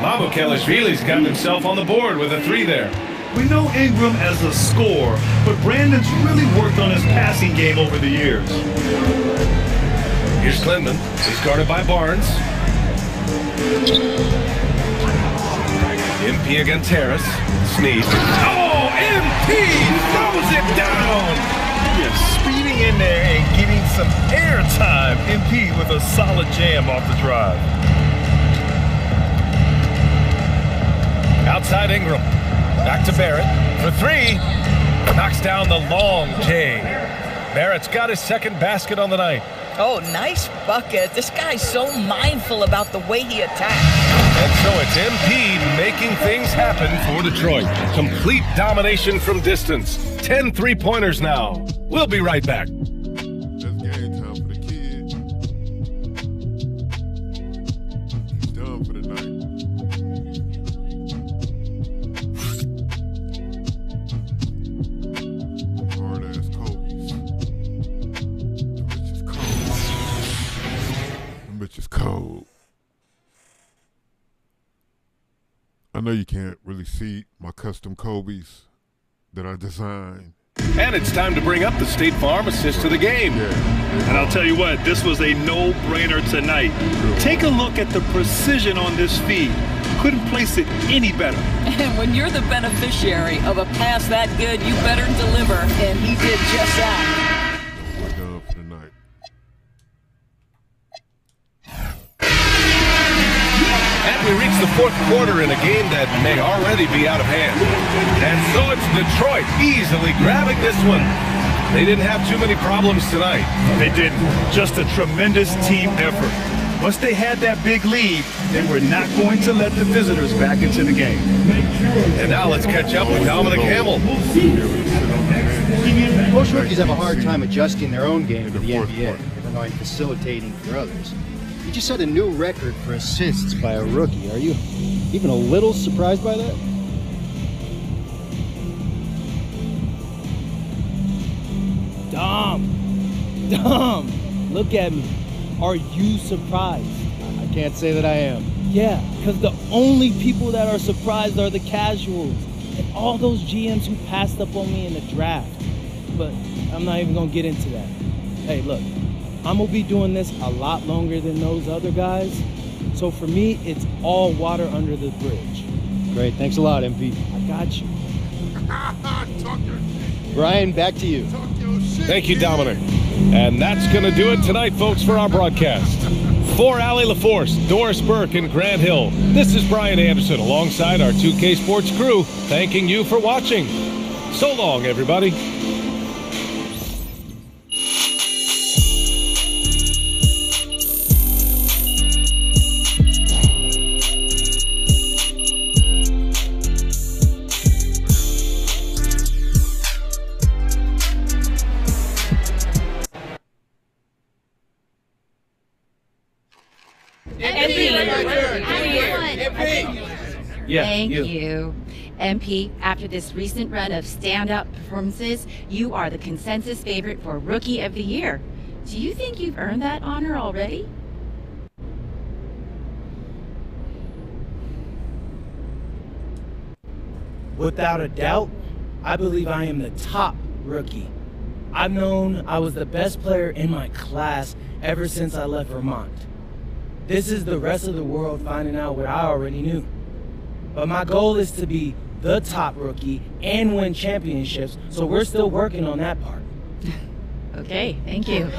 Mamukelashvili's gotten himself on the board with a 3 there. We know Ingram as a scorer, but Brandon's really worked on his passing game over the years. Here's Klutman. He's guarded by Barnes. MP against Harris. Snead. Oh, MP throws it down. Yes, speeding in there and getting some air time. MP with a solid jam off the drive. Outside Ingram. Back to Barrett for three. Knocks down the long J. Barrett's got his second basket on the night. Oh, nice bucket. This guy's so mindful about the way he attacks. And so it's MP making things happen for Detroit. Complete domination from distance. 10 3-pointers now. We'll be right back. That's game time for the kid. He's done for the night. Hard ass Kobe's. Them bitches cold. I know you can't really see my custom Kobe's that I designed. And it's time to bring up the State Farm assist to the game. And I'll tell you what, this was a no-brainer tonight. Take a look at the precision on this feed. Couldn't place it any better. And when you're the beneficiary of a pass that good, you better deliver. And he did just that. We're done for the night. And we reach the fourth quarter in a game that may already be out of hand. And so it's Detroit easily grabbing this one. They didn't have too many problems tonight. They didn't. Just a tremendous team effort. Once they had that big lead, they were not going to let the visitors back into the game. And now let's catch up with Dominic Hamill. Most rookies have a hard time adjusting their own game to the NBA, never mind facilitating for others. You just set a new record for assists by a rookie. Are you even a little surprised by that? Dom, look at me. Are you surprised? I can't say that I am. Yeah, because the only people that are surprised are the casuals and all those GMs who passed up on me in the draft. But I'm not even going to get into that. Hey, look, I'm going to be doing this a lot longer than those other guys. So for me, it's all water under the bridge. Great, thanks a lot, MP. I got you. Talk your shit. Brian, back to you. Talk your shit. Thank you, Dominic. And that's going to do it tonight, folks, for our broadcast. For Allie LaForce, Doris Burke, and Grant Hill, this is Brian Anderson alongside our 2K Sports crew, thanking you for watching. So long, everybody. Thank you. MP, after this recent run of standout performances, you are the consensus favorite for Rookie of the Year. Do you think you've earned that honor already? Without a doubt, I believe I am the top rookie. I've known I was the best player in my class ever since I left Vermont. This is the rest of the world finding out what I already knew. But my goal is to be the top rookie and win championships, so we're still working on that part. Okay, thank you.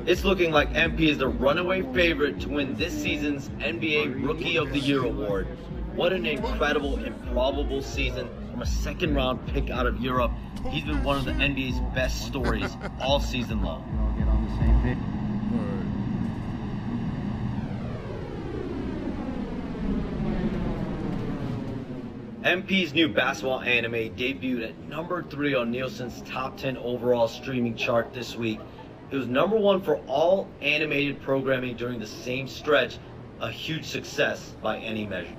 It's looking like MP is the runaway favorite to win this season's NBA Rookie of the Year award. What an incredible, improbable season from a second-round pick out of Europe. He's been one of the NBA's best stories all season long. MP's new basketball anime debuted at number 3 on Nielsen's top 10 overall streaming chart this week. It was number 1 for all animated programming during the same stretch, a huge success by any measure.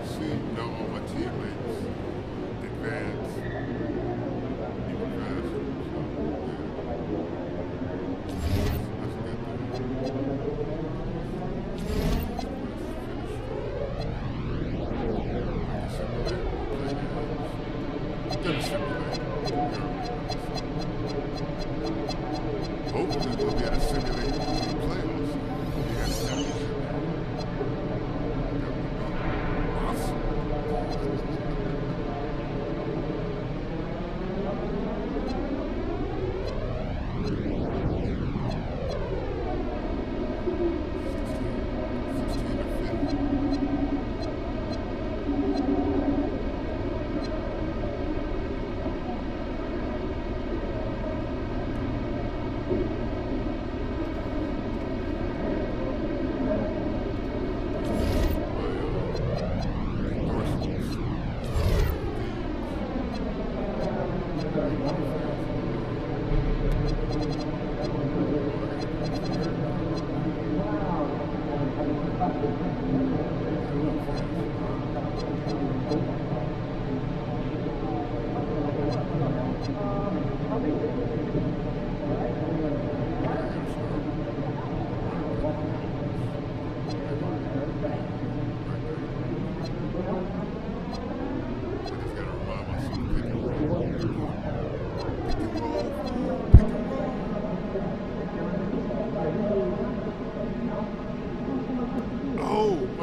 See, now all my teammates advance even faster. So, yeah.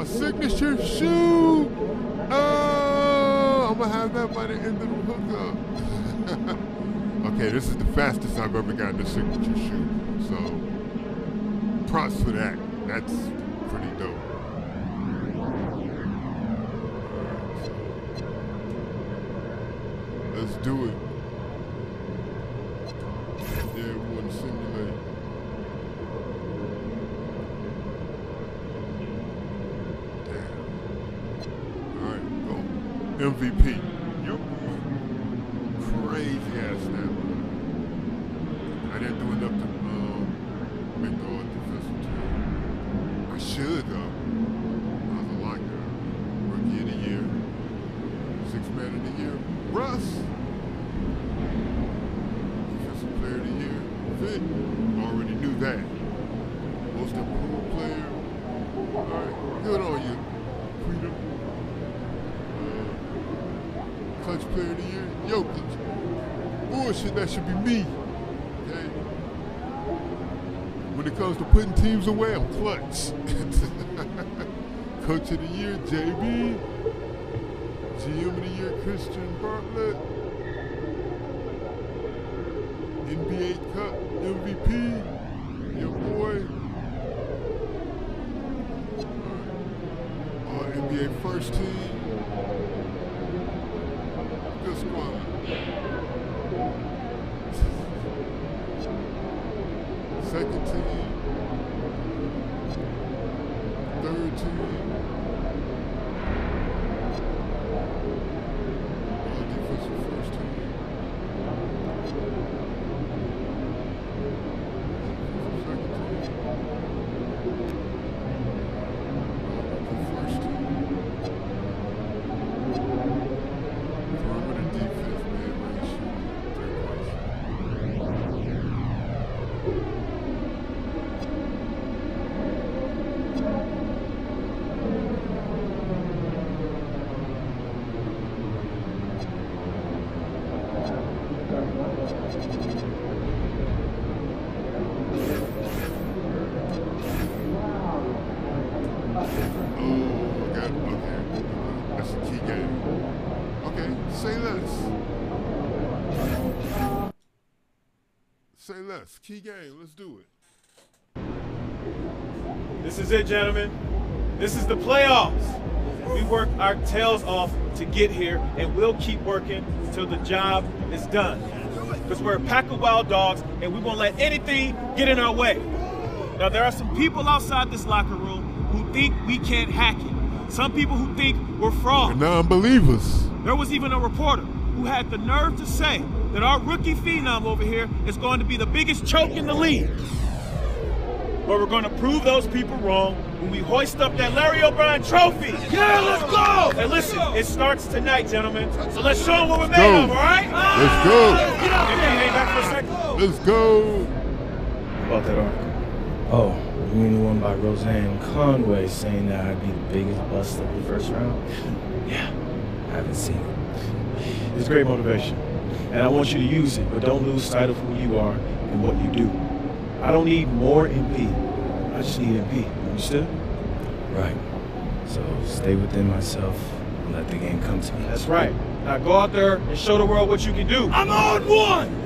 my signature shoe. Oh, I'm gonna have that by the end of the hookup. Okay, this is the fastest I've ever gotten a signature shoe. So, props for that. That's pretty dope. Let's do it. Yeah, we want to simulate. Damn. Alright, go. MVP. Yup. Crazy ass snap. I didn't do enough to make the all defensive team. I should though. I was a locker. Rookie of the year. Sixth man of the year. Russ. Defensive player of the year. Fit. Already knew that. Most improved player. Alright. Good on you. Freedom. Clutch player of the year. Jokic. Bullshit, that should be me. Okay. When it comes to putting teams away, I'm clutch. Coach of the year, JB. GM of the year, Christian Bartlett. NBA Cup MVP, your boy. All NBA first team. Good squad. Second team. Third team. All defensive first team. Second team. First team. Perimeter defense, mid-range shooting, three-point Say less. Key game. Let's do it. This is it, gentlemen. This is the playoffs. We worked our tails off to get here, and we'll keep working until the job is done. Because we're a pack of wild dogs, and we won't let anything get in our way. Now, there are some people outside this locker room who think we can't hack it. Some people who think we're frauds. Non-believers. There was even a reporter who had the nerve to say that our rookie phenom over here is going to be the biggest choke in the league. But we're going to prove those people wrong when we hoist up that Larry O'Brien trophy. Yeah, let's go! And listen, it starts tonight, gentlemen. So let's show them what we're made of, all right? Let's go. Get out there, back for a second. Let's go. About that article. Oh, you mean the one by Roseanne Conway saying that I'd be the biggest bust of the first round? Yeah, I haven't seen it. It's great motivation. And I want you to use it, but don't lose sight of who you are and what you do. I don't need more MP. I just need MP. Understood? Right. So stay within myself and let the game come to me. That's right. Now go out there and show the world what you can do. I'm on one!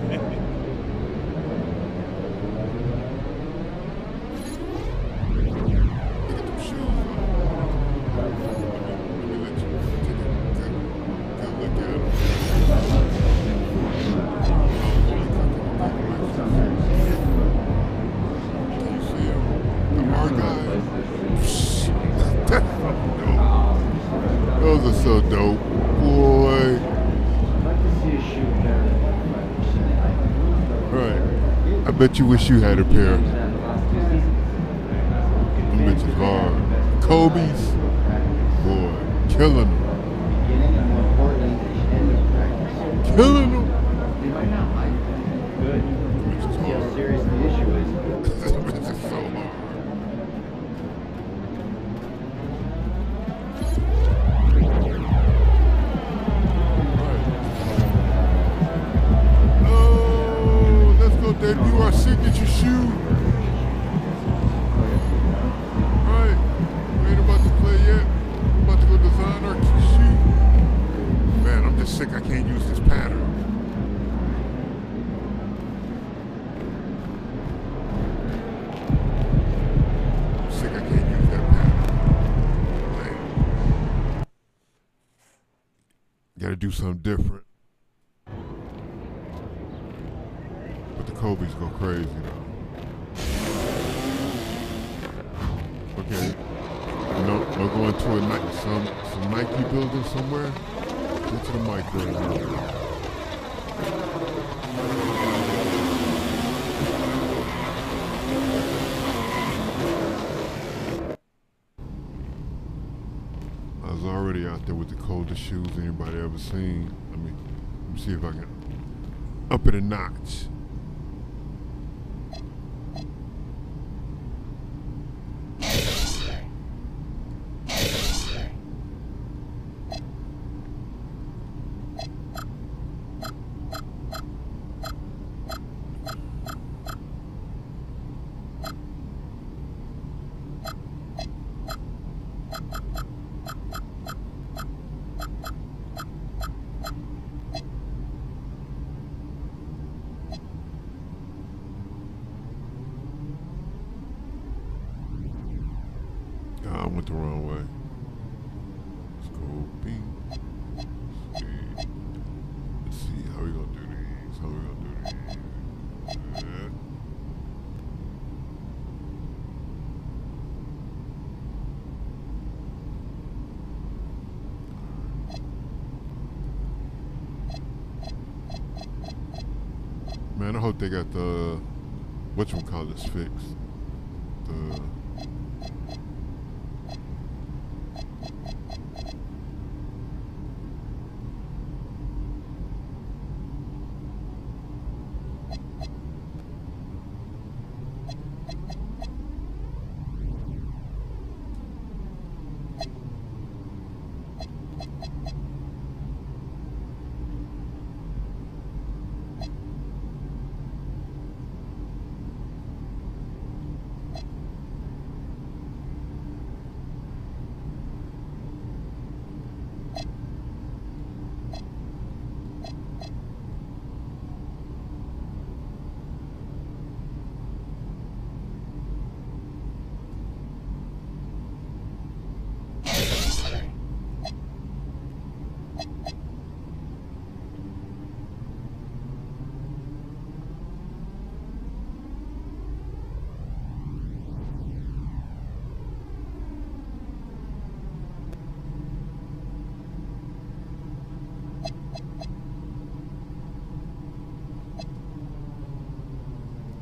Those are so dope, boy. Right. I bet you wish you had a pair. Them bitches hard. Kobe's, boy, killing them. Killing them. Which is hard. Which is so hard. Debut our signature shoe. Right. We ain't about to play yet. do something different. But the Kobe's go crazy though. Okay. No going to a some Nike building somewhere. Get to the mic right now. I was already out there with the coldest shoes anybody ever seen. Let me see if I can up it a notch. I went the wrong way. Scoping. Let's see how we gonna do these. Man, I hope they got the whatchamacallits fixed.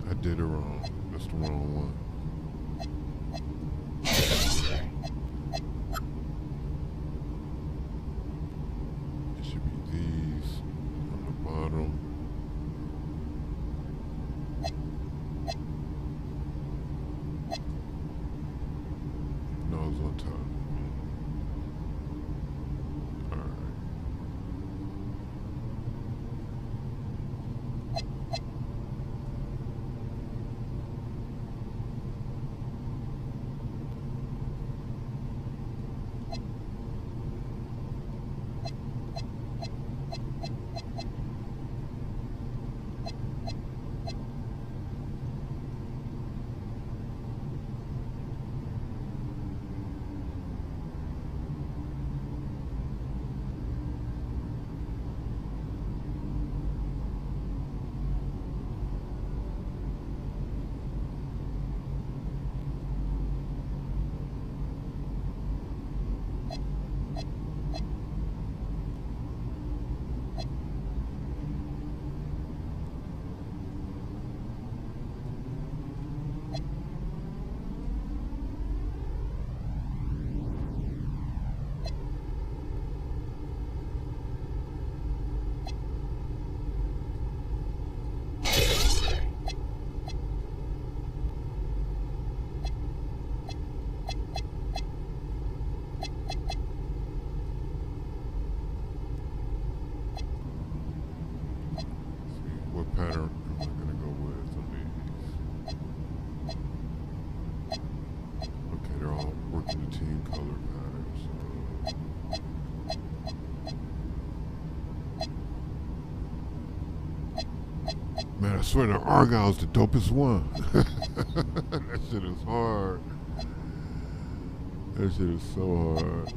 I did it wrong. That's the wrong one. It should be these on the bottom. No, it's on top. What pattern am I going to go with on these? Okay, they're all working the team color patterns. Man, I swear the Argyle's the dopest one. That shit is hard. That shit is so hard.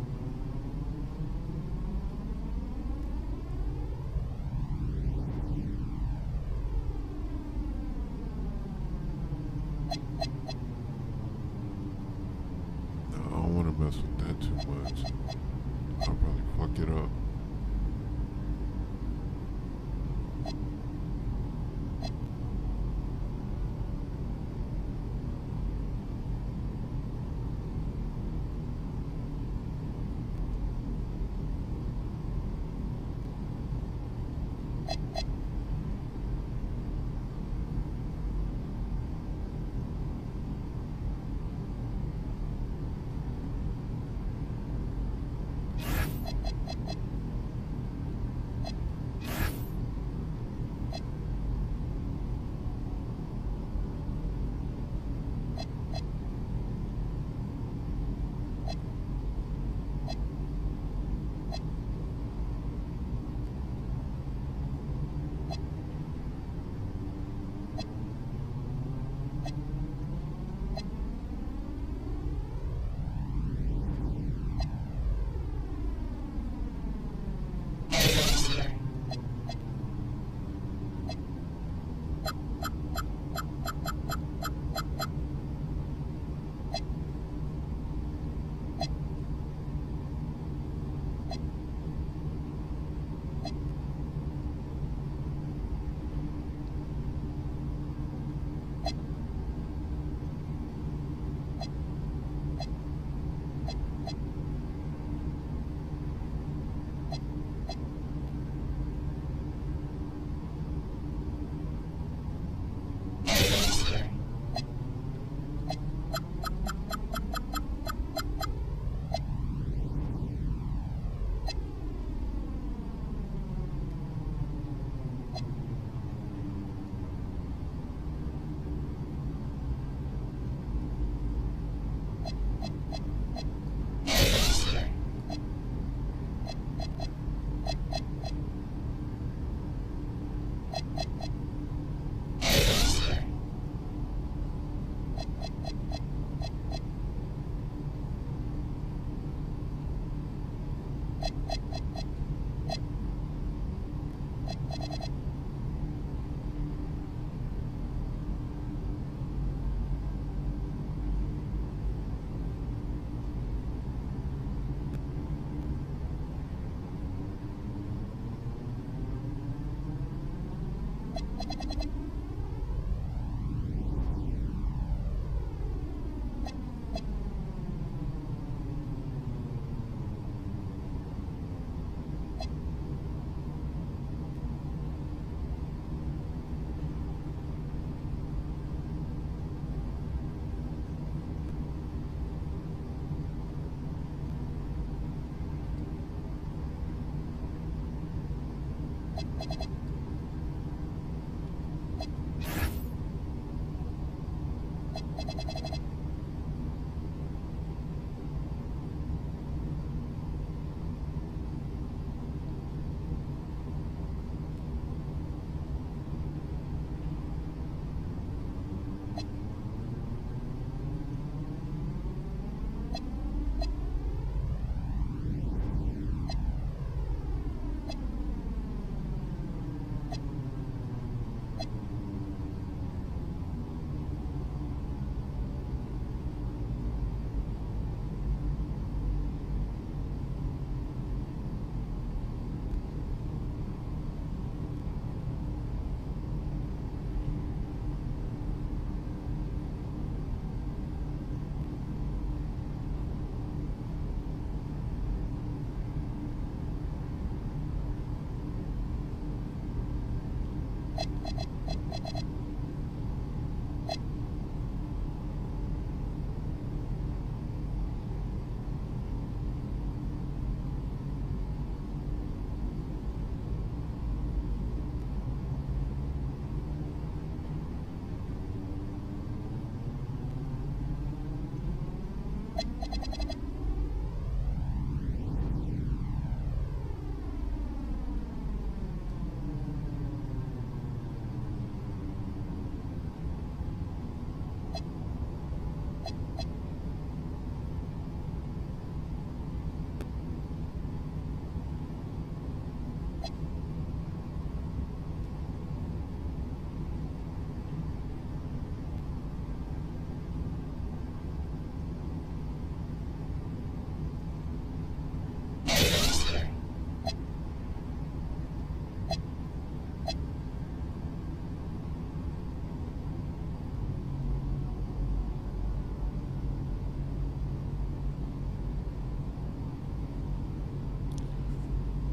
it up.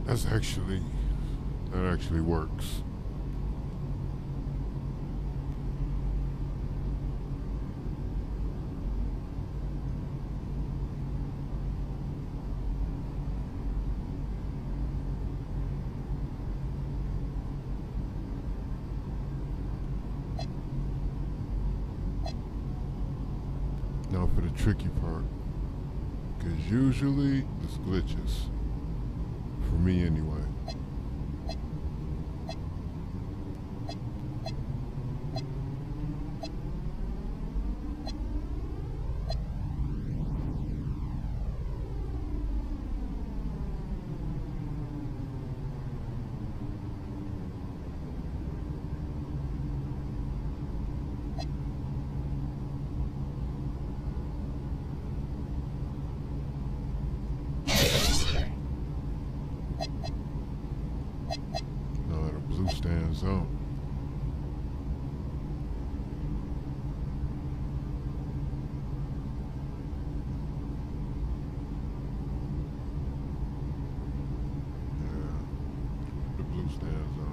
That actually works. Now for the tricky part, because usually this glitches, for me anyway. Stands up. Yeah, the blue stands up.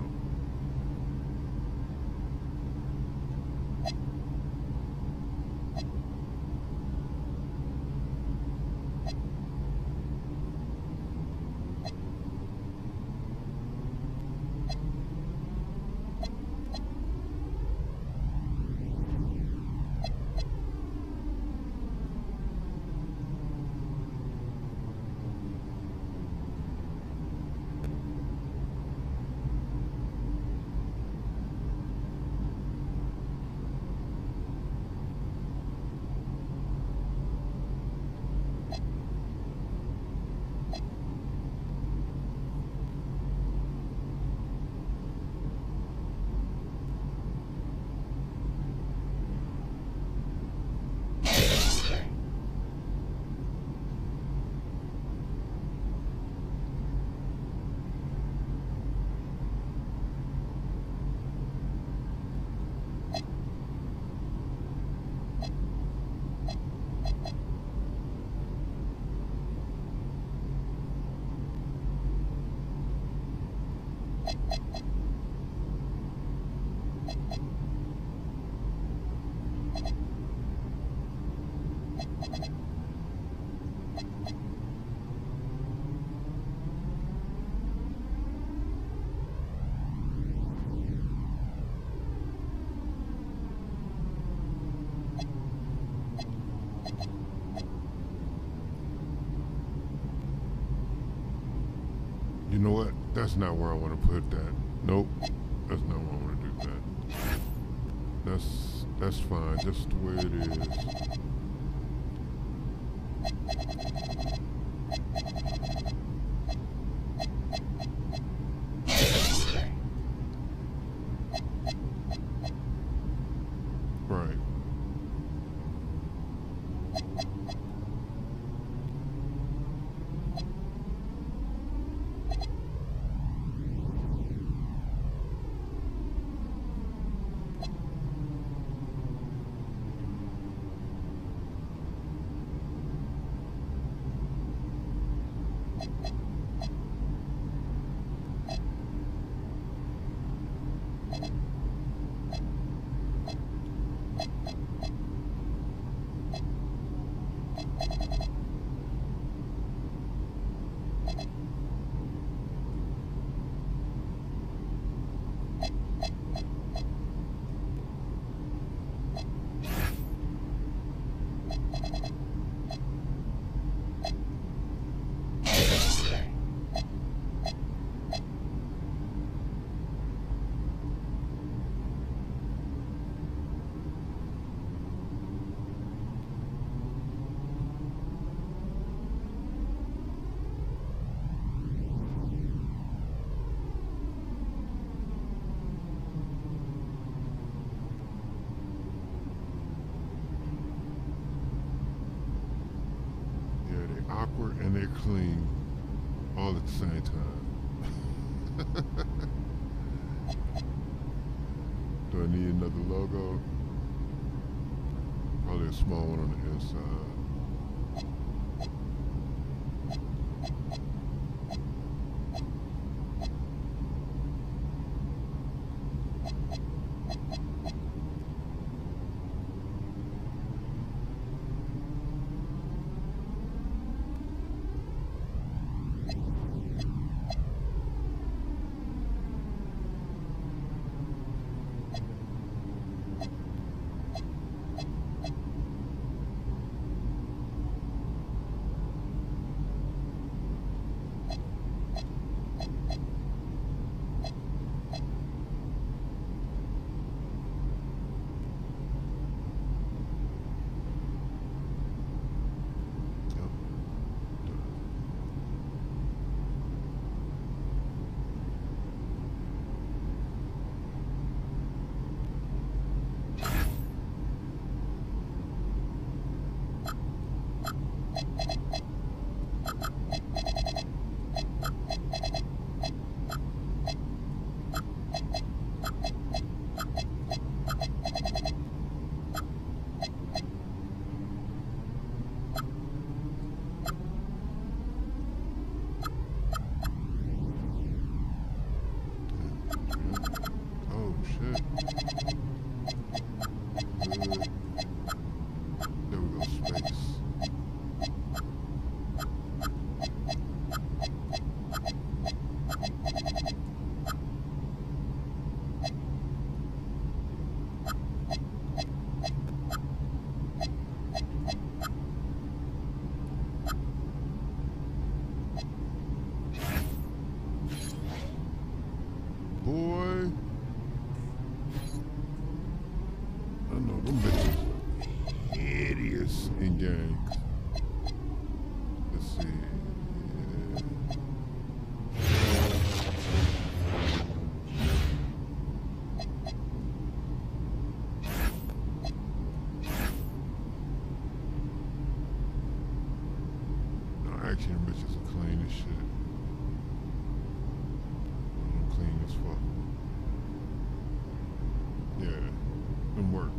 You know what? That's not where I want to put that. Nope. That's not where I want to do that. That's fine, just the way it is. Right. Awkward and they're clean all at the same time. Do I need another logo? Probably a small one on the inside. in gangs. Let's see. No, actually, the bitches are clean as shit. I'm clean as fuck. Yeah, them work.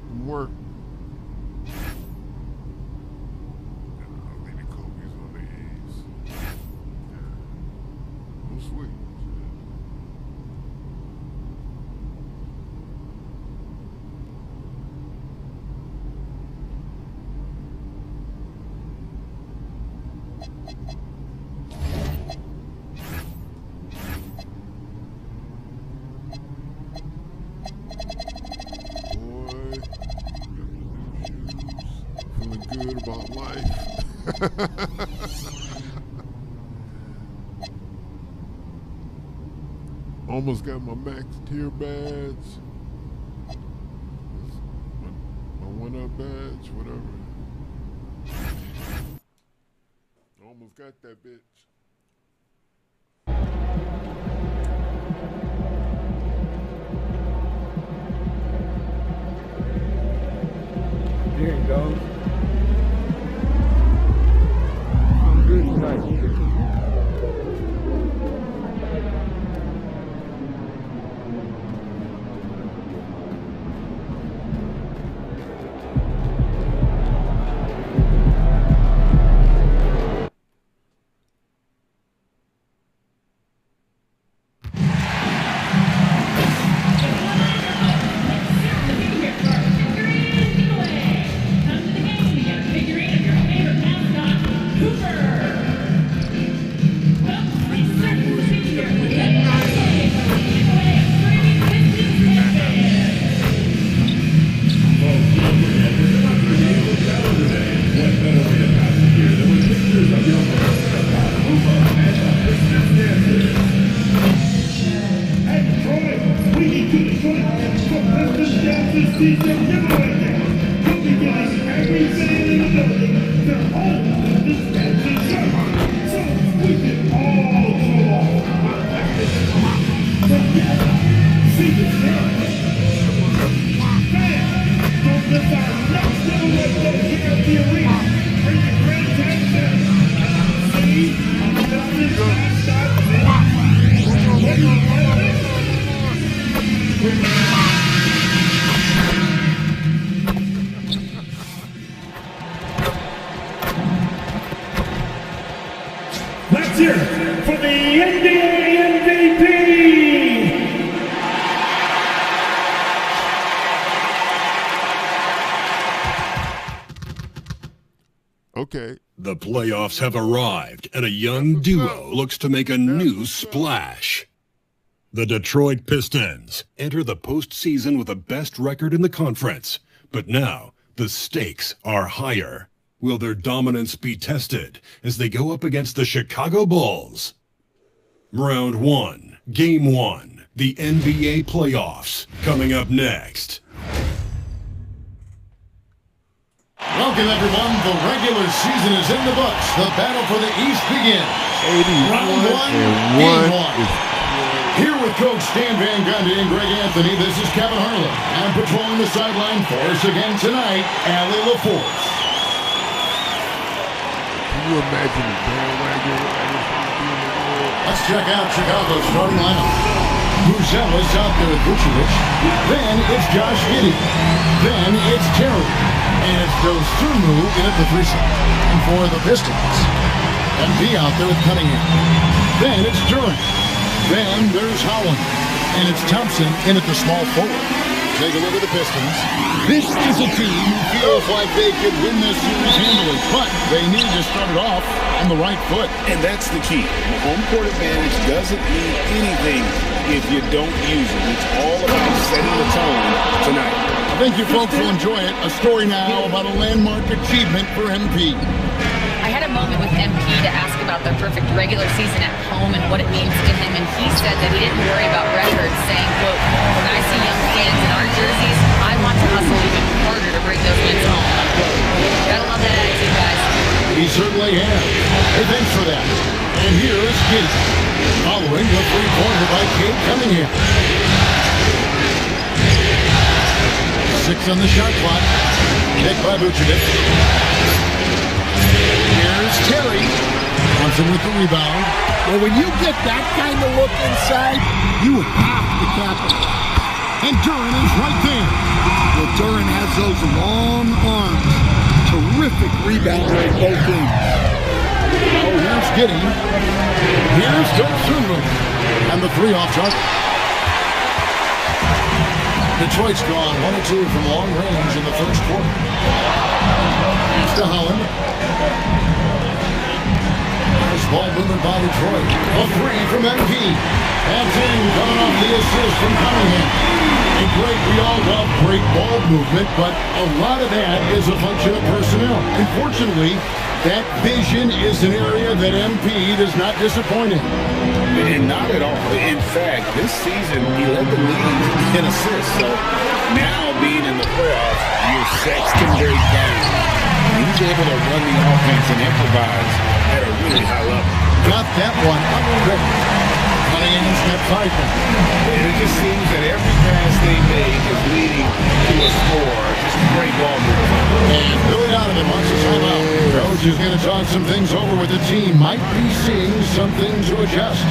Them work. Lady Kobe's on the A's. Oh, sweet. Good about life. Almost got my max tier badge. My 1-up badge, whatever. Almost got that bitch. There it goes. Good tonight. Let's hear it for the NBA MVP! Okay. The playoffs have arrived, and a young duo looks to make a new splash. The Detroit Pistons enter the postseason with the best record in the conference, but now the stakes are higher. Will their dominance be tested as they go up against the Chicago Bulls? Round 1, Game 1, the NBA playoffs, coming up next. Welcome, everyone. The regular season is in the books. The battle for the East begins. Round 1, Game 1. Here with Coach Stan Van Gundy and Greg Anthony, this is Kevin Harlan. And patrolling the sideline for us again tonight, Allie LaForce. Can you imagine the bandwagon? Let's check out Chicago's starting lineup. Bouzel is out there with Vucevic. Then it's Josh Giddey. Then it's Terry. And it's Dosunmu in at the 3 slot. And for the Pistons. And B out there with Cunningham. Then it's Durant. Then there's Howland. And it's Thompson in at the small forward. Take a look at the Pistons. This is a team who feels like they could win this series handily, but they need to start it off on the right foot. And that's the key. Home court advantage doesn't mean anything if you don't use it. It's all about setting the tone tonight. I think you folks will enjoy it. A story now about a landmark achievement for MP. I had a moment with MP to ask about their perfect regular season at home and what it means to him, and he said that he didn't worry about records, saying, quote, when I see young fans in our jerseys, I want to hustle even harder to bring those wins home. they have. Hey, thanks for that. And here is Giddy, following the three-pointer by Cade Cunningham. 6 on the shot clock. Kick by Vucevic. Here's Terry. Thompson with the rebound. Well, when you get that kind of look inside, you have to capitalize. And Duren is right there. Well, Duren has those long arms. Terrific rebound rate, both teams. Oh, here's Giddy. Here's Dosunmu. And the three off target. Detroit's gone 1 of 2 from long range in the first quarter. To Holland. Nice ball movement by Detroit. A three from MP. That's in, coming off the assist from Cunningham. And great, we all love great ball movement, but a lot of that is a function of personnel. Unfortunately, that vision is an area that MP does not disappoint in. And not at all. In fact, this season, he led the league in assists. So now being in the playoffs, you're Sexton break down. He's able to run the offense and improvise at a really high level. Got that one already. Cunningham in step 5 now. And it just seems that every pass they make is leading to a score. Just great ball movement. And Billy Donovan wants to time out. Coach is going to talk some things over with the team. Might be seeing something to adjust.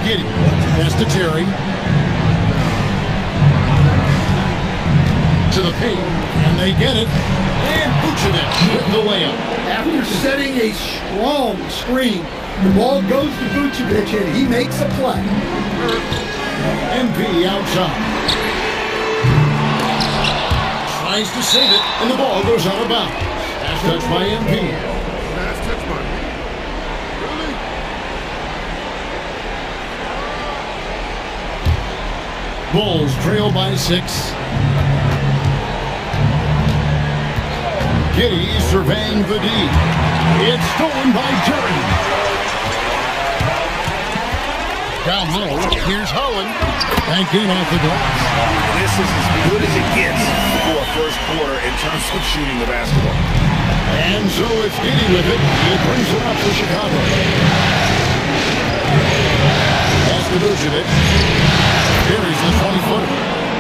Giddy. Pass to Terry. To the paint. And they get it. And Vucevic with the layup. After setting a strong screen, the ball goes to Vucevic and he makes a play. MP outside. Tries to save it, and the ball goes out of bounds. Pass touch by MP. Pass touch by me. Bulls trail by 6. Giddy surveying the D. It's stolen by Jerry. Down low, here's Holland. Back in off the glass. This is as good as it gets for a first quarter in terms of shooting the basketball. And so it's Giddy with it. He brings it up for Chicago. Pass to Vucevic. Carries the 20-footer.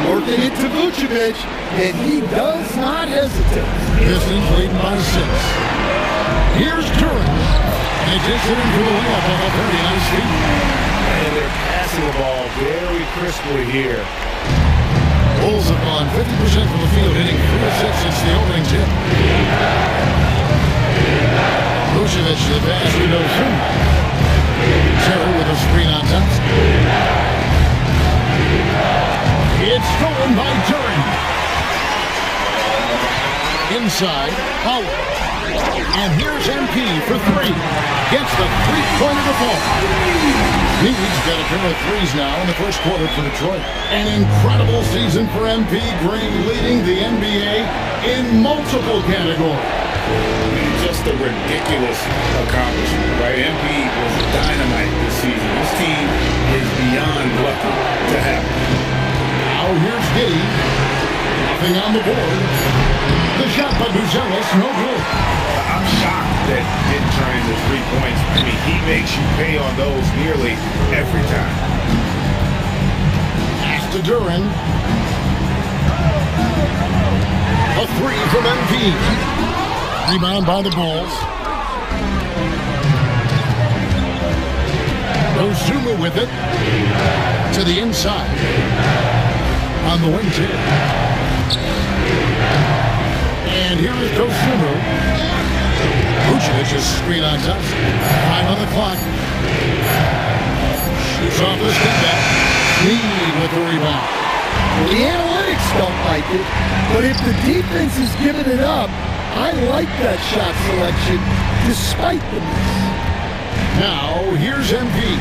Working it to Vucevic, and he does not hesitate. Pistons leading by 6. Here's Duren. They just hit him for the layup on a very nice feed. And they're passing the ball very crisply here. Bulls have gone 50% from the field, hitting 3 of 6 since the opening tip. Vucevic to the pass to Dosunmu. Terry with a screen on top. It's stolen by Duren. Inside, Howard. And here's MP for 3. Gets the three-pointer to fall. He's got a pair of threes now in the first quarter for Detroit. An incredible season for MP Green, leading the NBA in multiple categories. Just a ridiculous accomplishment, right? MP was dynamite this season. This team is beyond lucky to have him. Now here's Giddy. Nothing on the board. The shot by Buzelis, no good. I'm shocked that didn't turn into 3 points. I mean, he makes you pay on those nearly every time. Pass to Duren. A 3 from MP. Rebound by the Bulls. Dosunmu with it. To the inside. On the wing tip. And here is Dosunmu. Vucevic is screen on top. 5 on the clock. Shoots off the step back. Sneed with the rebound. Well, the analytics don't like it, but if the defense is giving it up, I like that shot selection despite the miss. Now, here's MP.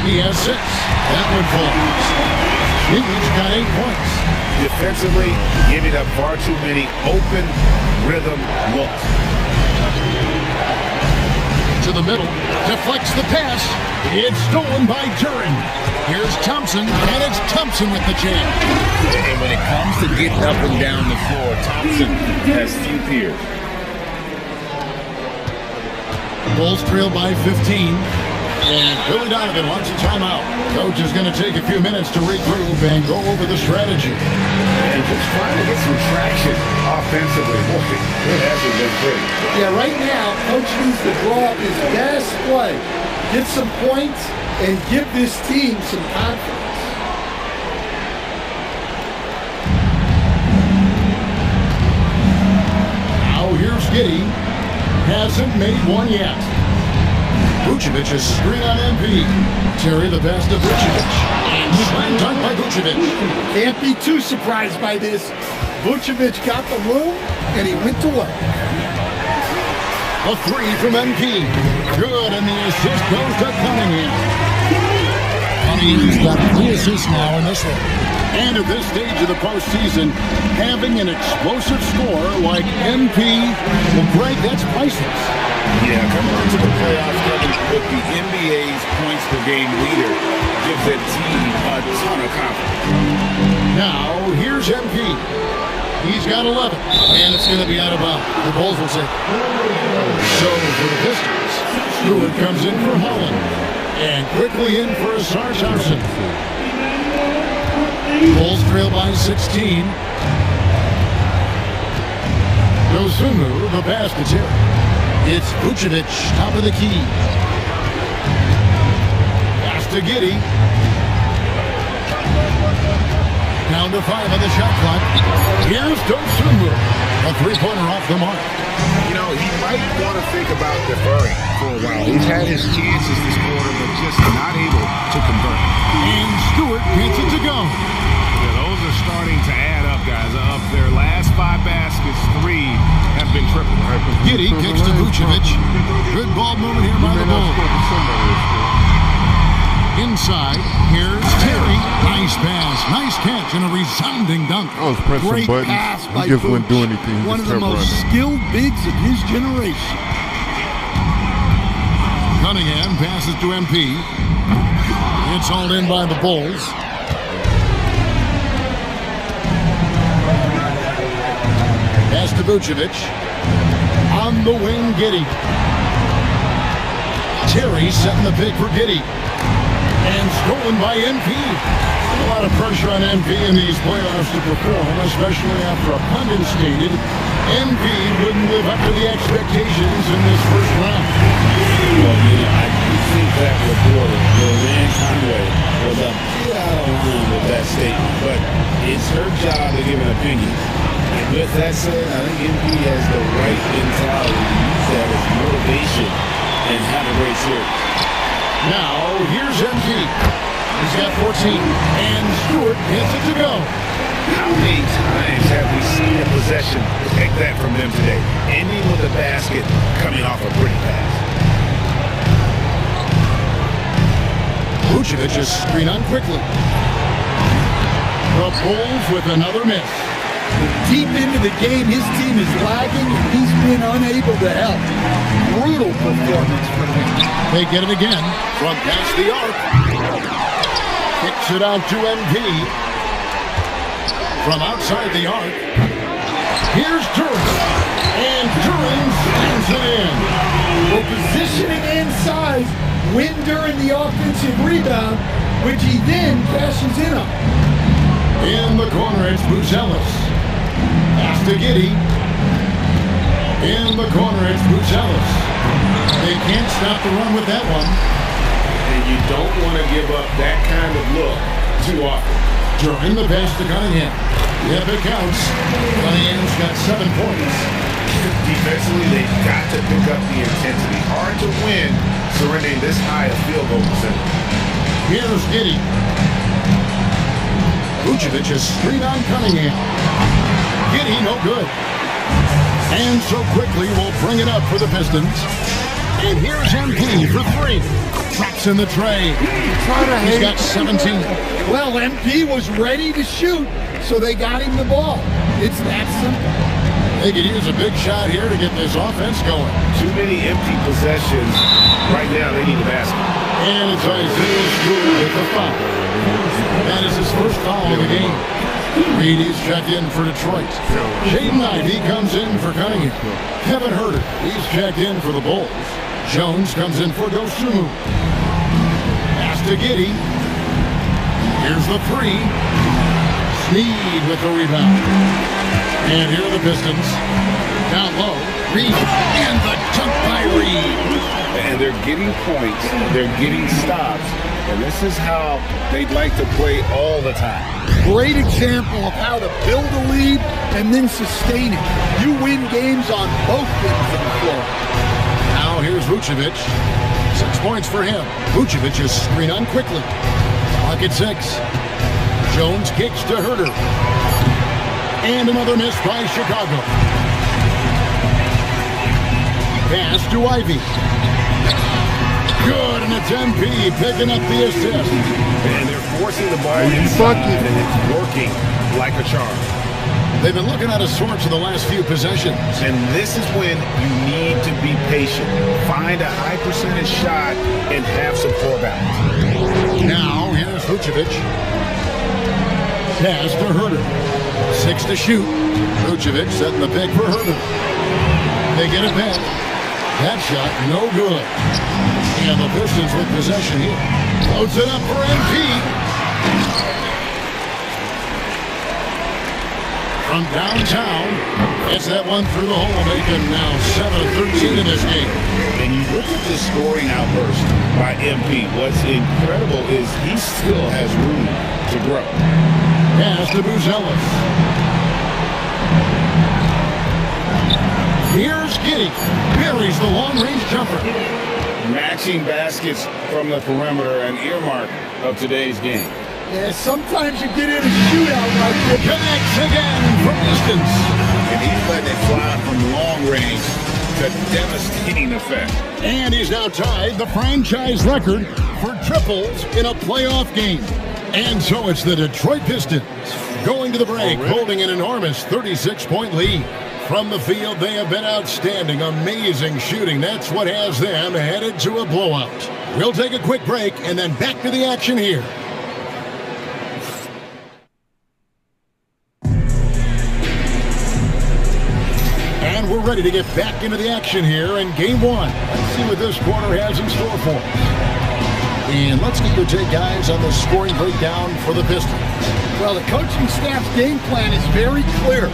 He has 6. That one falls. He's got 8 points. Defensively, giving up far too many open rhythm looks. To the middle, deflects the pass. It's stolen by Duran. Here's Thompson, and it's Thompson with the jam. And when it comes to getting up and down the floor, Thompson has few peers. Bulls trail by 15. And Billy Donovan wants a timeout. Coach is going to take a few minutes to regroup and go over the strategy. And just trying to get some traction offensively. Boy, it hasn't been pretty. Yeah, right now, Coach needs to draw up his best play, get some points, and give this team some confidence. Now here's Giddey. Hasn't made one yet. Vucevic is screen on MP. Terry the pass to Vucevic. And slam dunk by Vucevic. Can't be too surprised by this. Vucevic got the room, and he went to work. A 3 from MP. Good, and the assist goes to Cunningham. Cunningham's got 3 assists now in this one. And at this stage of the postseason, having an explosive scorer like MP, well, Greg, that's priceless. Yeah, coming into the playoffs, Kevin, with the NBA's points per game leader, gives that team a ton of confidence. Now, here's MP. He's got 11, and it's going to be out of bounds. The Bulls will say. So, for the Pistons, Stewart comes in for Holland, and quickly in for Asar Thompson. Bulls trail by 16. Dosunmu, the pass to Terry. It's Vucevic, top of the key. Pass to Giddey. Down to 5 on the shot clock. Here's Dosunmu. A 3-pointer off the mark. You know, he might want to think about deferring for a while. He's had his chances this quarter, but just not able to convert. And Stewart gets it to go. Yeah, those are starting to add up, guys. Of their last 5 baskets, 3 have been triple. Giddey kicks to Vucevic. Good ball movement here by the Bulls. Inside, here's Terry. Nice pass, nice catch, and a resounding dunk. I was pressing Great buttons. pass by He just Vooch. wouldn't do anything. He One just of the kept most running. skilled bigs of his generation. Cunningham passes to MP. It's hauled in by the Bulls. Pass to Vucevic. On the wing, Giddey. Terry setting the pick for Giddey. And stolen by MP. A lot of pressure on MP in these playoffs to perform, especially after a pundit stated MP wouldn't live up to the expectations in this first round. Well, I think that reporter, Roseanne Conway, was a bit out of line with that statement, but it's her job to give an opinion. And with that said, I think MP has the right mentality to use that as motivation and have a great series. Now, here's MP. He's got 14, and Stewart gets it to go. How many times have we seen a possession take that from them today? Ending with a basket, coming off a pretty pass. Vucevic is screen on quickly. The Bulls with another miss. Deep into the game, his team is lagging, and he's been unable to help. Brutal performance from him. They get it again from past the arc. Kicks it out to MP. From outside the arc. Here's Duran. And Duran slams it in. Well, positioning and size win during the offensive rebound, which he then cashes in on. In the corner, it's Buzelis. Pass to Giddey. In the corner, it's Buzelis. They can't stop the run with that one. And you don't want to give up that kind of look too often. During the pass to Cunningham. Yep, it counts. Cunningham's got 7 points. Defensively, they've got to pick up the intensity. Hard to win surrendering this high a field goal percentage. Here's Giddey. Vucevic is screen on Cunningham. Giddey, no good. And so quickly we'll bring it up for the Pistons. And here's MP for 3. Traps in the tray. He's got 17. Well, MP was ready to shoot, so they got him the ball. It's that simple. They could use a big shot here to get this offense going. Too many empty possessions. Right now, they need a basket. And it's Isaiah Stewart with the foul. That is his first foul of the game. Reedy's checked in for Detroit. Jaden Ivey comes in for Cunningham. Kevin Herter, he's checked in for the Bulls. Jones comes in for Dosunmu. Pass to Giddey. Here's the 3. Sneed with the rebound. And here are the Pistons. Down low. Reed. And the jump by Reed. And they're getting points. They're getting stops. And this is how they'd like to play all the time. Great example of how to build a lead and then sustain it. You win games on both ends of the floor. Now here's Vucevic. 6 points for him. Vucevic is screen on quickly. Clock at 6. Jones kicks to Herter. And another miss by Chicago. Pass to Ivey. Good, and it's MP picking up the assist. And they're forcing the ball inside, and it's working like a charm. They've been looking out of sorts in the last few possessions. And this is when you need to be patient. Find a high percentage shot and have some floor balance. Now, here's Vucevic. Pass to Herter. 6 to shoot. Vucevic setting the pick for Herter. They get it back. That shot, no good. And the Pistons with possession here. Floats it up for MP. From downtown, gets that one through the hole, making now 7-13 in this game. And you look at this scoring outburst by MP. What's incredible is he still has room to grow. Pass to Buzelis. Here's Giddey. Buries the long-range jumper. Matching baskets from the perimeter, an earmark of today's game. Yeah, sometimes you get in a shootout like this. Connects again from distance. And he's letting it fly from long range to devastating effect. And he's now tied the franchise record for triples in a playoff game. And so it's the Detroit Pistons going to the break, holding an enormous 36-point lead. From the field, they have been outstanding. Amazing shooting. That's what has them headed to a blowout. We'll take a quick break and then back to the action here. And we're ready to get back into the action here in Game 1. Let's see what this quarter has in store for us. And let's get your take, guys, on the scoring breakdown for the Pistons. Well, the coaching staff's game plan is very clear.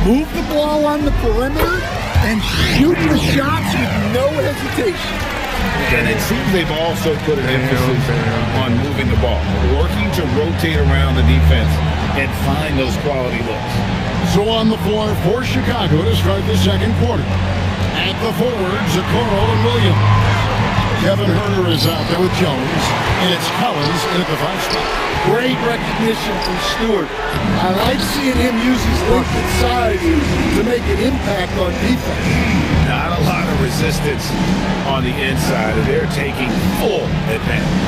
Move the ball on the perimeter and shoot the shots with no hesitation. And it seems they've also put an emphasis on moving the ball, working to rotate around the defense and find those quality looks. So on the floor for Chicago to start the second quarter. At the forwards, Okoro and Williams. Kevin Herter is out there with Jones, and it's Collins in at the 5 spot. Great recognition from Stewart. I like seeing him use his length and size to make an impact on defense. Not a lot of resistance on the inside, and they're taking full advantage.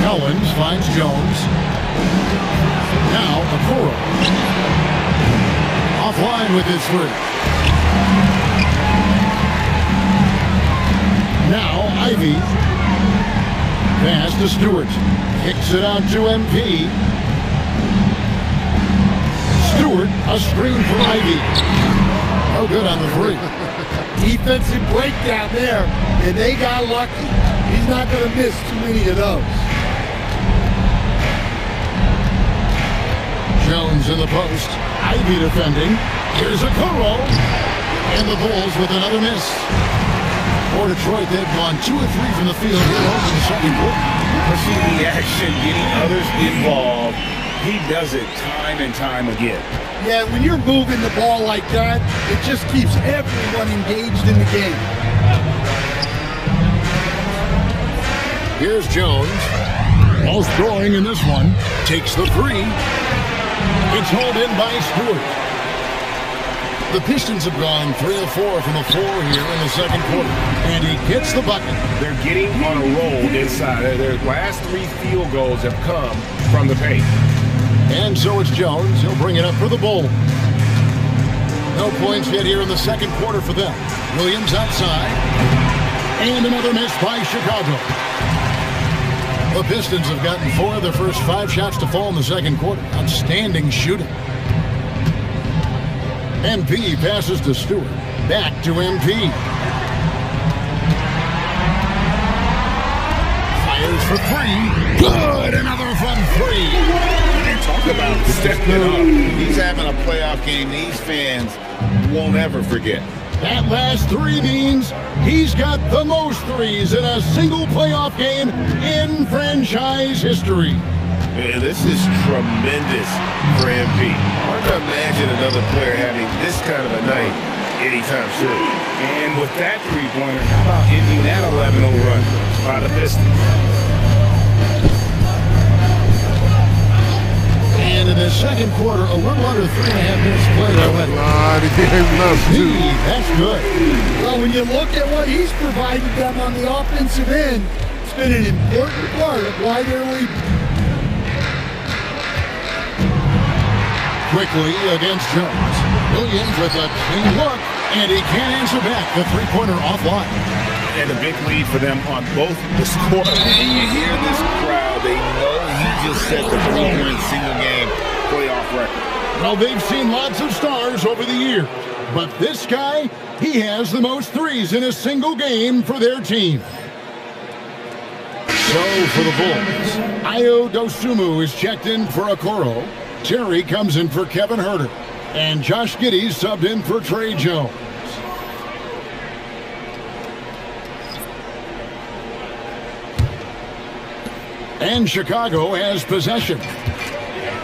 Collins finds Jones. Now Okoro. Offline with his 3. Now Ivey. Pass to Stewart. Kicks it out to MP. Stewart, a screen for Ivey. No good on the 3. Defensive breakdown there, and they got lucky. He's not going to miss too many of those. Jones in the post. Ivey defending. Here's Okoro. And the Bulls with another miss. For Detroit, they've gone 2 of 3 from the field here over the second quarter. Pushing the action, getting others involved. He does it time and time again. Yeah, when you're moving the ball like that, it just keeps everyone engaged in the game. Here's Jones. Ball scoring in this one. Takes the 3. It's hauled in by Stewart. The Pistons have gone 3 of 4 from the floor here in the second quarter, and he gets the bucket. They're getting on a roll inside. Their last 3 field goals have come from the paint. And so it's Jones. He'll bring it up for the Bulls. No points yet here in the second quarter for them. Williams outside. And another miss by Chicago. The Pistons have gotten 4 of their first 5 shots to fall in the second quarter. Outstanding shooting. MP passes to Stewart. Back to MP. Fires for 3. Good! Another from 3. Talk about stepping up. He's having a playoff game these fans won't ever forget. That last 3 means he's got the most threes in a single playoff game in franchise history. Man, this is tremendous for MP. Hard to imagine another player having this kind of a night anytime soon. And with that three-pointer, how about ending that 11-0 run by the Pistons? And in the second quarter, a little under 3.5 minutes played. That's good. Well, when you look at what he's provided them on the offensive end, it's been an important part of why they're leading. Quickly against Jones. Williams with a clean look, and he can't answer back. The three-pointer offline. And a big lead for them on both the score. And you hear this crowd, they know he just set the 3-point single game playoff record. Well, they've seen lots of stars over the years, but this guy, he has the most threes in a single game for their team. So for the Bulls, Ayo Dosunmu is checked in for Okoro. Terry comes in for Kevin Huerter. And Josh Giddey subbed in for Trey Jones. And Chicago has possession.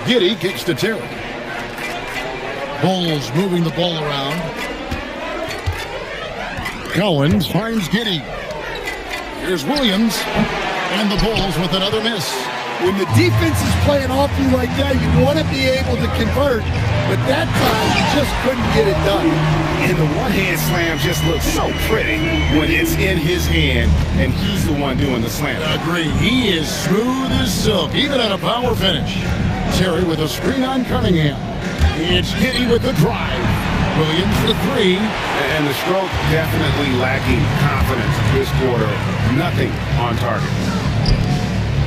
Giddey kicks to Terry. Bulls moving the ball around. Collins finds Giddey. Here's Williams. And the Bulls with another miss. When the defense is playing off you like that, you want to be able to convert. But that time, you just couldn't get it done. And the one-hand slam just looks so pretty when it's in his hand and he's the one doing the slam. Agree. He is smooth as silk, even at a power finish. Terry with a screen on Cunningham. It's Giddey with the drive. Williams for 3. And the stroke definitely lacking confidence this quarter. Nothing on target.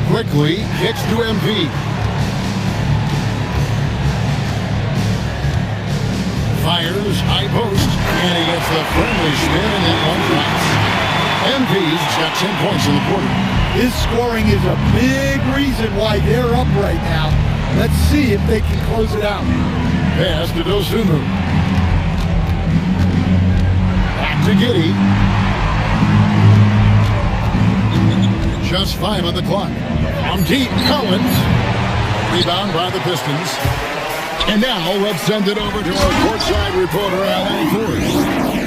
Quickly kicks to MP. Fires, high post, and he gets the friendly spin and then one drops. MP's got 10 points in the quarter. His scoring is a big reason why they're up right now. Let's see if they can close it out. Pass to Dosunmu. Back to Giddey. Just 5 on the clock. From deep, Collins. Rebound by the Pistons. And now let's send it over to our courtside reporter, Alan Ford.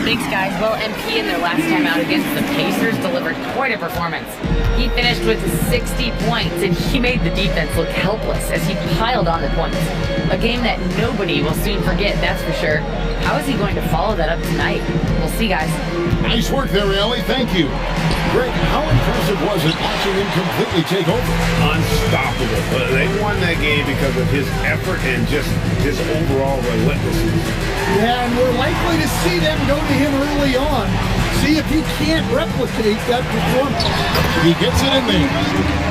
Thanks, guys. Well, MP in their last time out against the Pacers delivered quite a performance. He finished with 60 points, and he made the defense look helpless as he piled on the points. A game that nobody will soon forget, that's for sure. How is he going to follow that up tonight? We'll see, guys. Nice work there, Ellie. Thank you. Greg, how impressive was it watching him completely take over? Unstoppable. They won that game because of his effort and just his overall relentlessness. Yeah, and we're likely to see them go to him early on. See if he can't replicate that performance. He gets it in there.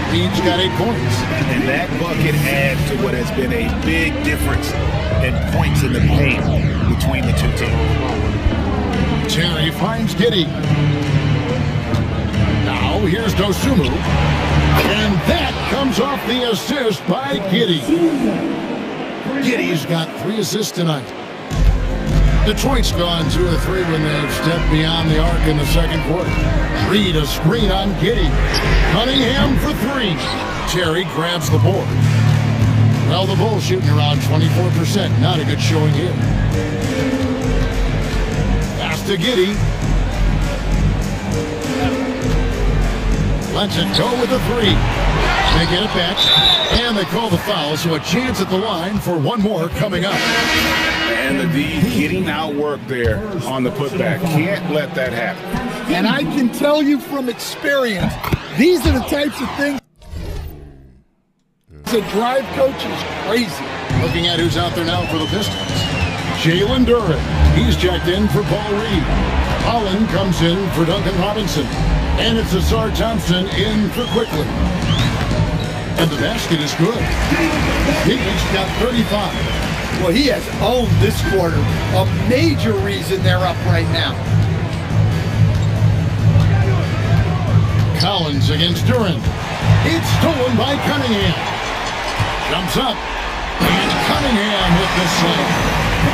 He's got 8 points. And that bucket adds to what has been a big difference in points in the paint between the two teams. Terry finds Giddey. Now here's Dosunmu. And that comes off the assist by Giddey. Giddey's got 3 assists tonight. Detroit's gone 2 of 3 when they've stepped beyond the arc in the second quarter. Reed a screen on Giddey. Cunningham for 3. Terry grabs the board. Well, the Bulls shooting around 24%. Not a good showing here. Pass to Giddey. lets it go with a three. They get it back, and they call the foul, so a chance at the line for one more coming up. And the D getting outworked there on the putback. Can't let that happen. And I can tell you from experience, these are the types of things that drive coaches crazy. Looking at who's out there now for the Pistons. Jalen Duren, he's checked in for Paul Reed. Holland comes in for Duncan Robinson. And it's Asar Thompson in for Quickly. And the basket is good. He's got 35. Well, he has owned this quarter. A major reason they're up right now. Collins against Duren. It's stolen by Cunningham. Jumps up. And Cunningham with the slam.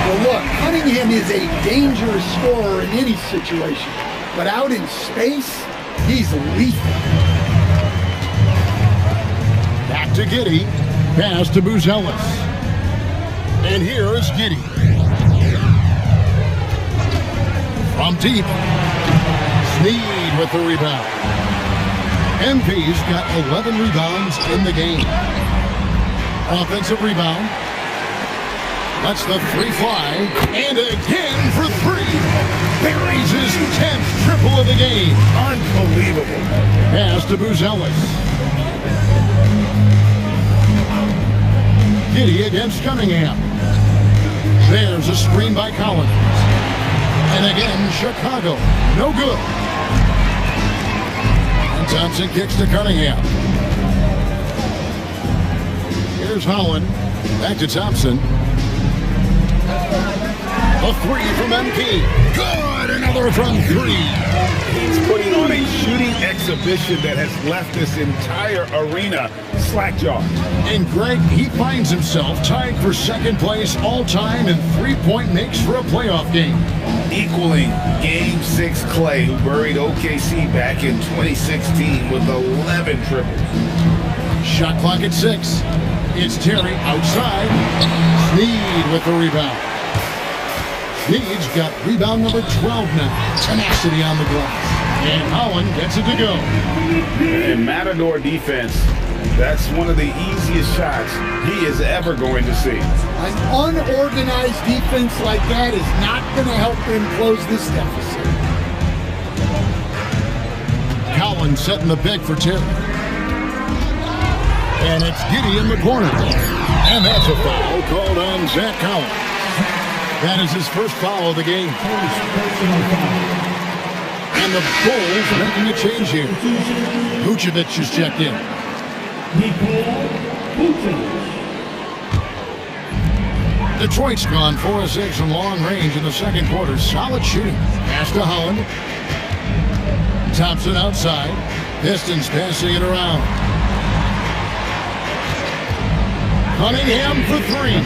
Well, look, Cunningham is a dangerous scorer in any situation. But out in space, he's lethal. Back to Giddey. Pass to Buzelis. And here is Giddey. From deep. Sneed with the rebound. MP's got 11 rebounds in the game. Offensive rebound. Lets the three fly. And again for three. Buries his 10th triple of the game. Unbelievable. Pass to Buzelis. Giddey against Cunningham. There's a screen by Collins. And again, Chicago. No good. And Thompson kicks to Cunningham. Here's Holland. Back to Thompson. A three from MP. Good! Another from three. He's putting on a shooting exhibition that has left this entire arena slack-jawed. And Greg, he finds himself tied for second place all-time in three-point makes for a playoff game. Equaling Game 6 Clay, who buried OKC back in 2016 with 11 triples. Shot clock at 6. It's Terry outside. Sneed with the rebound. Sneed's got rebound number 12 now. Tenacity on the glass. And Holland gets it to go. In Matador defense, that's one of the easiest shots he is ever going to see. An unorganized defense like that is not going to help them close this deficit. Collins setting the pick for Terry. And it's Giddey in the corner. And that's a foul called on Zach Collins. That is his first foul of the game. And the Bulls making a change here. Vucevic is checked in. Detroit's gone 4 of 6 from long range in the second quarter. Solid shooting. Pass to Holland. Thompson outside. Pistons passing it around. Cunningham for three.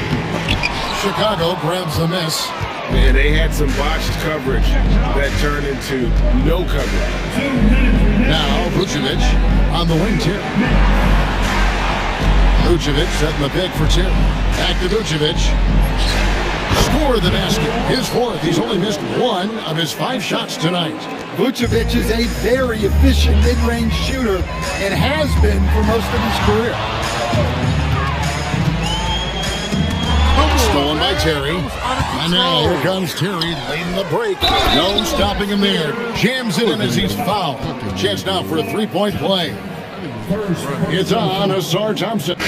Chicago grabs the miss. Man, they had some botched coverage that turned into no coverage. Now Vucevic on the wing tip. Vucevic setting the pick for Tim. Back to Vucevic. Score the basket. His fourth. He's only missed 1 of his 5 shots tonight. Vucevic is a very efficient mid-range shooter and has been for most of his career. Stolen by Terry. And now here comes Terry leading the break. No stopping him there. Jams it in as he's fouled. Chance now for a three-point play. It's on Asar Thompson.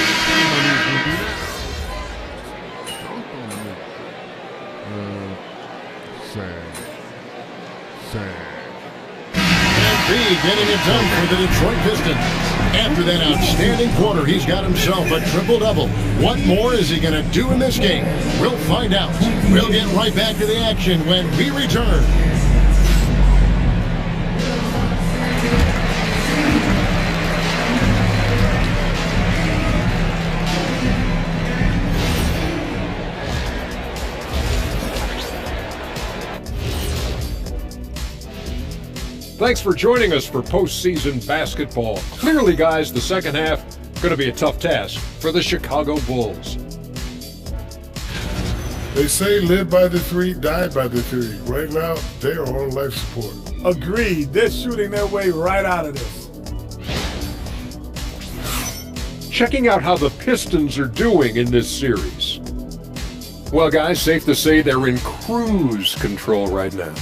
Getting it done for the Detroit Pistons. After that outstanding quarter, he's got himself a triple-double. What more is he going to do in this game? We'll find out. We'll get right back to the action when we return. Thanks for joining us for postseason basketball. Clearly, guys, the second half going to be a tough task for the Chicago Bulls. They say live by the 3, die by the 3. Right now, they are on life support. Agreed. They're shooting their way right out of this. checking out how the Pistons are doing in this series. Well, guys, safe to say they're in cruise control right now.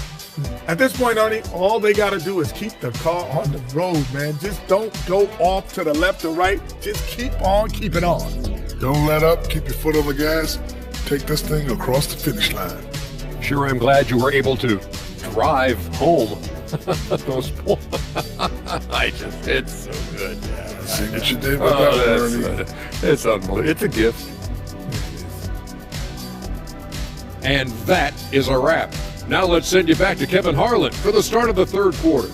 At this point, Ernie, all they got to do is keep the car on the road, man. Just don't go off to the left or right. Just keep on keeping on. Don't let up. Keep your foot on the gas. Take this thing across the finish line. Sure, I'm glad you were able to drive home. Those it's so good. See what you did with that, Ernie. It's unbelievable. It's a gift. And that is a wrap. Now let's send you back to Kevin Harlan for the start of the third quarter.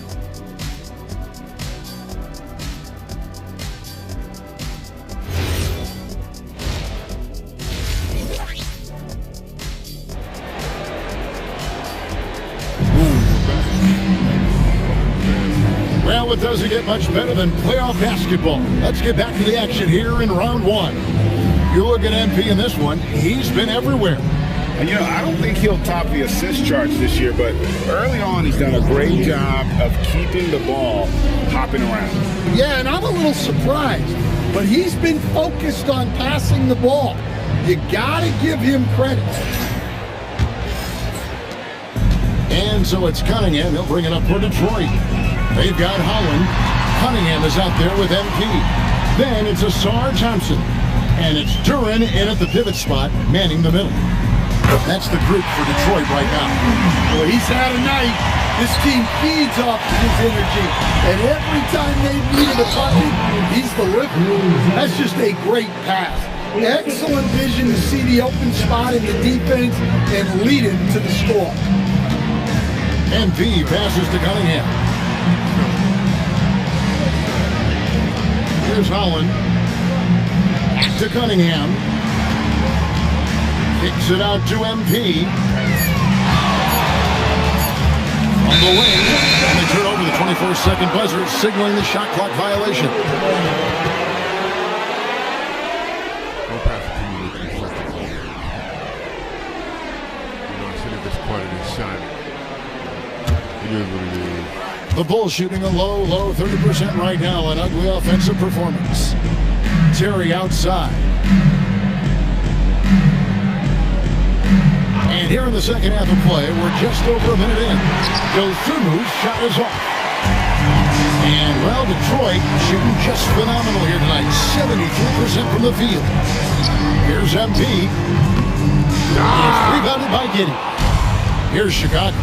Well, it doesn't get much better than playoff basketball. Let's get back to the action here in round one. You look at MP in this one, he's been everywhere. And, I don't think he'll top the assist charts this year, but early on he's done a great job of keeping the ball hopping around. Yeah, and I'm a little surprised, but he's been focused on passing the ball. You gotta give him credit. And so it's Cunningham. He'll bring it up for Detroit. They've got Holland. Cunningham is out there with MP. Then it's Asar Thompson. And it's Duran in at the pivot spot, manning the middle. That's the group for Detroit right now. Well, he's had a night. This team feeds off of his energy. And every time they needed a bucket, he's delivering. That's just a great pass. Excellent vision to see the open spot in the defense and lead him to the score. MP passes to Cunningham. Here's Holland. To Cunningham. Kicks it out to MP. On the wing. And they turn over the 24-second buzzer, signaling the shot clock violation. Don't pass it to me with 3 seconds. I should have just caught it and shot it. It is what it is. The Bulls shooting a low 30% right now. An ugly offensive performance. Terry outside. And here in the second half of play, we're just over a minute in. Dosumu's shot is off. And, well, Detroit shooting just phenomenal here tonight. 73% from the field. Here's MP. It's rebounded by Giddey. Here's Chicago.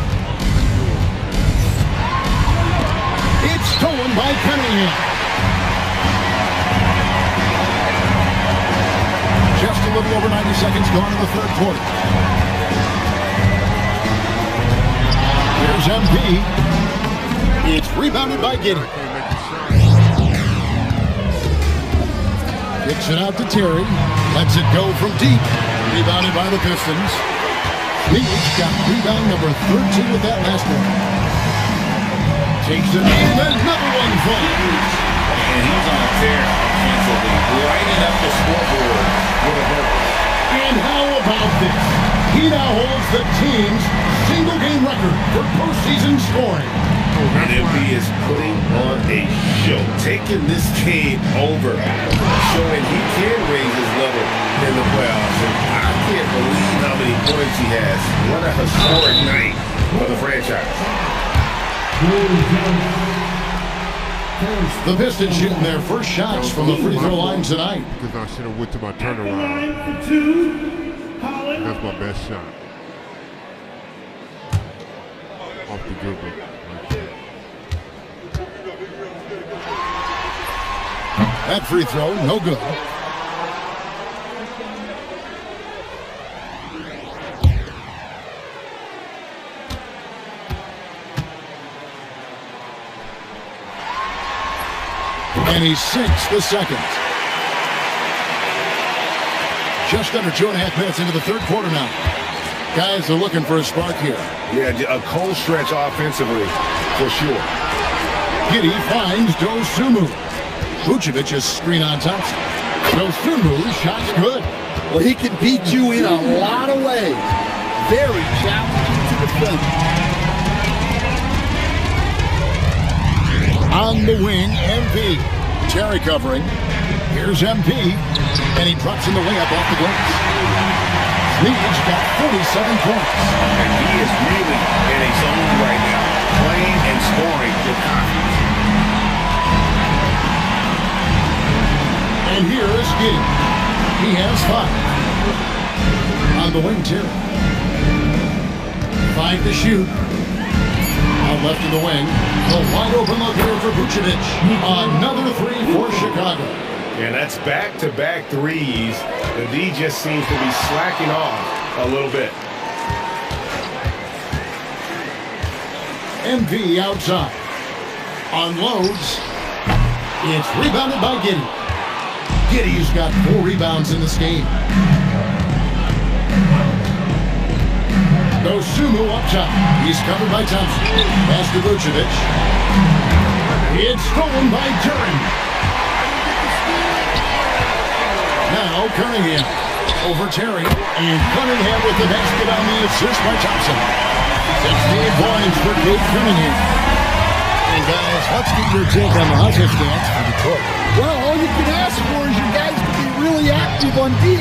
It's stolen by Cunningham. Just a little over 90 seconds gone in the third quarter. Here's MP. It's rebounded by Giddey. Kicks it out to Terry. Lets it go from deep. Rebounded by the Pistons. Leach got rebound number 13 with that last one. Takes it and another one falls. And he's on a tear offensively, lighting up the scoreboard with a burst. And how about this? He now holds the team's single-game record for postseason scoring. And MP is putting on a show, taking this team over, showing he can raise his level in the playoffs. And I can't believe how many points he has. What a historic night for the franchise. The Pistons shooting their first shots from the free throw line tonight. Because I should have went to my turnaround. That's my best shot. Off the dribble. That free throw, no good. And he sinks the second. Just under 2.5 minutes into the third quarter now. Guys are looking for a spark here. Yeah, a cold stretch offensively, for sure. Giddey finds Dosunmu. Vucevic's screen on Thompson. Dosunmu, shot's good. Well, he can beat you in a lot of ways. Very challenging to defend. On the wing, MP. Terry covering. Here's MP, and he drops in the layup off the glass. Sneed's got 47 points. And he is really in a zone right now, playing and scoring with confidence. And here is Giddy. He has 5. On the wing, Terry. 5 to shoot. Out left in the wing. The wide open look here for Vucevic. Another 3 for Chicago. And that's back-to-back threes. The D just seems to be slacking off a little bit. MP outside. Unloads. It's rebounded by Giddy. Giddy's got 4 rebounds in this game. Dosunmu up top. He's covered by Thompson. Pass to Vucevic. It's stolen by Duren. Now Cunningham over Terry. And Cunningham with the basket on the assist by Thompson. 16 points for Kate Cunningham. And guys, let's get your take on the Hustle stance for Detroit. Well, all you can ask for is your guys to be really active on D,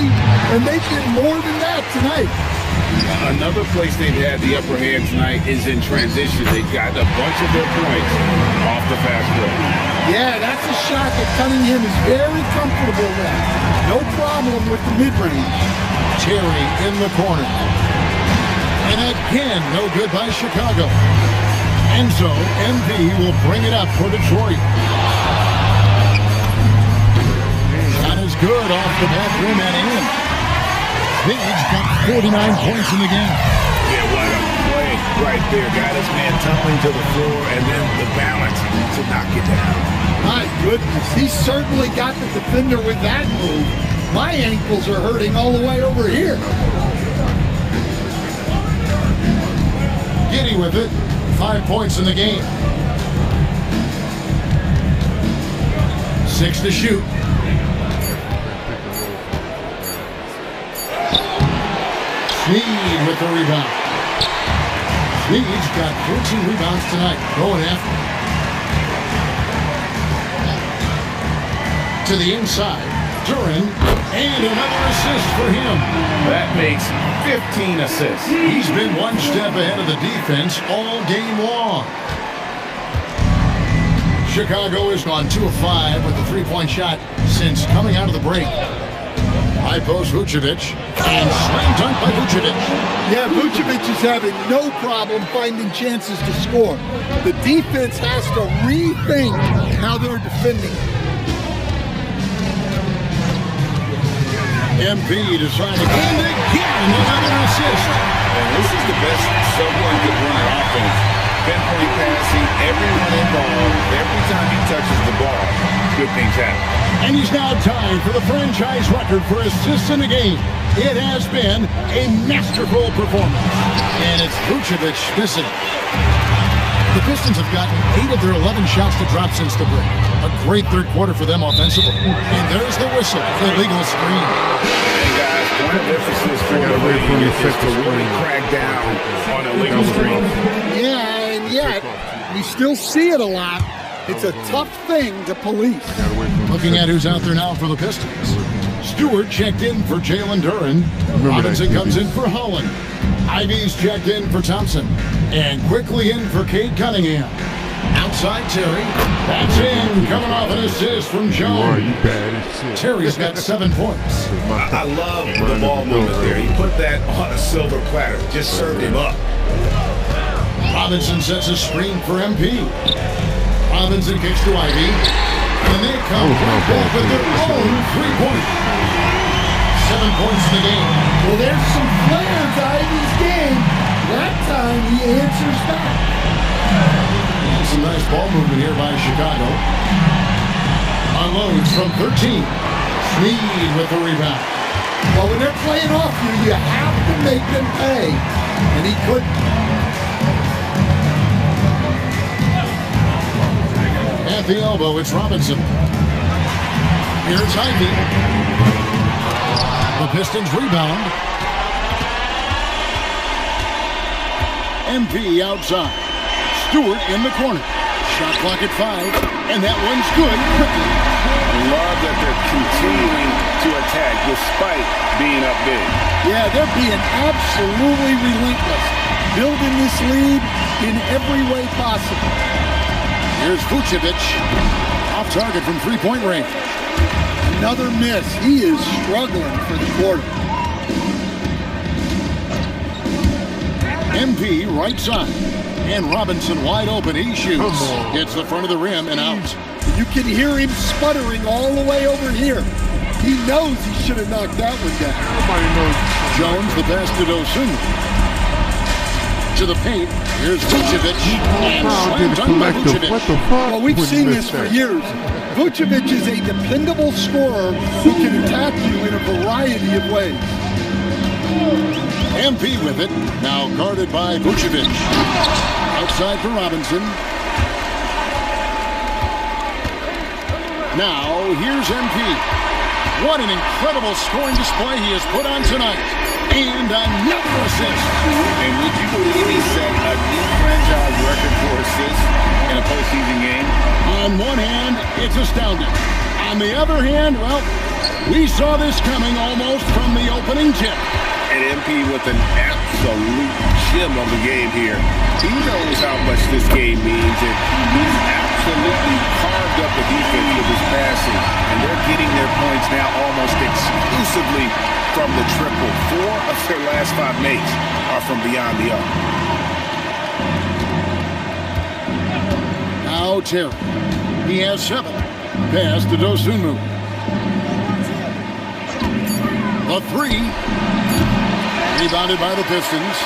and they did more than that tonight. Another place they've had the upper hand tonight is in transition. They've got a bunch of their points off the fast break. Yeah, that's a shot that Cunningham is very comfortable with. No problem with the mid-range. Terry in the corner. And again, no good by Chicago. And so, MP will bring it up for Detroit. Shot is good off the back rim and in. Sneed's got 49 points in the game. Yeah, what a play right there. Got his man tumbling to the floor and then the balance to knock it down. My goodness, he certainly got the defender with that move. My ankles are hurting all the way over here. Giddy with it. 5 points in the game. 6 to shoot. Sneed with the rebound. Sneed's got 13 rebounds tonight. Going after. To the inside. Duren. And another assist for him. That makes 15 assists. He's been one step ahead of the defense all game long. Chicago has gone 2 of 5 with a 3-point shot since coming out of the break. High post Vucevic, and slam dunk by Vucevic. Yeah, Vucevic is having no problem finding chances to score. The defense has to rethink how they're defending. MP decided and again another assist. And this is the best someone could run an offense. Pinpoint passing, everyone involved. Every time he touches the ball, good things happen. And he's now tied for the franchise record for assists in a game. It has been a masterful performance. And it's Vucevic missing. The Pistons have gotten 8 of their 11 shots to drop since the break. A great third quarter for them offensively. And there's the whistle, the illegal screen. And guys, point of emphasis for the league is to really crack down on illegal screen. Yeah, and yet we still see it a lot. It's a tough thing to police. Looking at who's out there now for the Pistons. Stewart checked in for Jalen Duren. Robinson comes in for Holland. Ivy's checked in for Thompson. And quickly in for Cade Cunningham. Outside Terry. That's in. Coming off an assist from Jones. Terry's got 7 points. I love the ball movement there. He put that on a silver platter. Just served him up. Robinson sets a screen for MP. Robinson kicks to Ivy. And they come right back with their own 3-point. 7 points in the game. Well, there's some flair to Ivy's game. That time he answers back. Some nice ball movement here by Chicago. Unloads from 13. Sneed with the rebound. Well, when they're playing off you, you have to make them pay. And he couldn't. At the elbow, it's Robinson. Here's Ivy. The Pistons rebound. MP outside. Stewart in the corner. Shot clock at 5, and that one's good quickly. I love that they're continuing to attack despite being up big. Yeah, they're being absolutely relentless, building this lead in every way possible. Here's Vucevic, off target from three-point range. Another miss. He is struggling for the quarter. MP right side. And Robinson wide open. He shoots. Hits the front of the rim and out. You can hear him sputtering all the way over here. He knows he should have knocked that one down. Nobody knows. Jones the pass to Dosunmu. To the paint. Here's Vucevic. And slam dunk by Vucevic. What the fuck? Well, we've seen this for years. Vucevic is a dependable scorer who can attack you in a variety of ways. MP with it. Now guarded by Vucevic. Outside for Robinson. Now here's MP. What an incredible scoring display he has put on tonight. And another assist. And would you believe he set a new franchise record for assists in a postseason game? On one hand, it's astounding. On the other hand, well, we saw this coming almost from the opening tip. And MP with an absolute gem of a game here. He knows how much this game means, and he's absolutely carved up the defense with his passing. And they're getting their points now almost exclusively from the triple. 4 of their last 5 makes are from beyond the arc. Now Terry. He has 7. Pass to Dosunmu. The 3. Rebounded by the Pistons.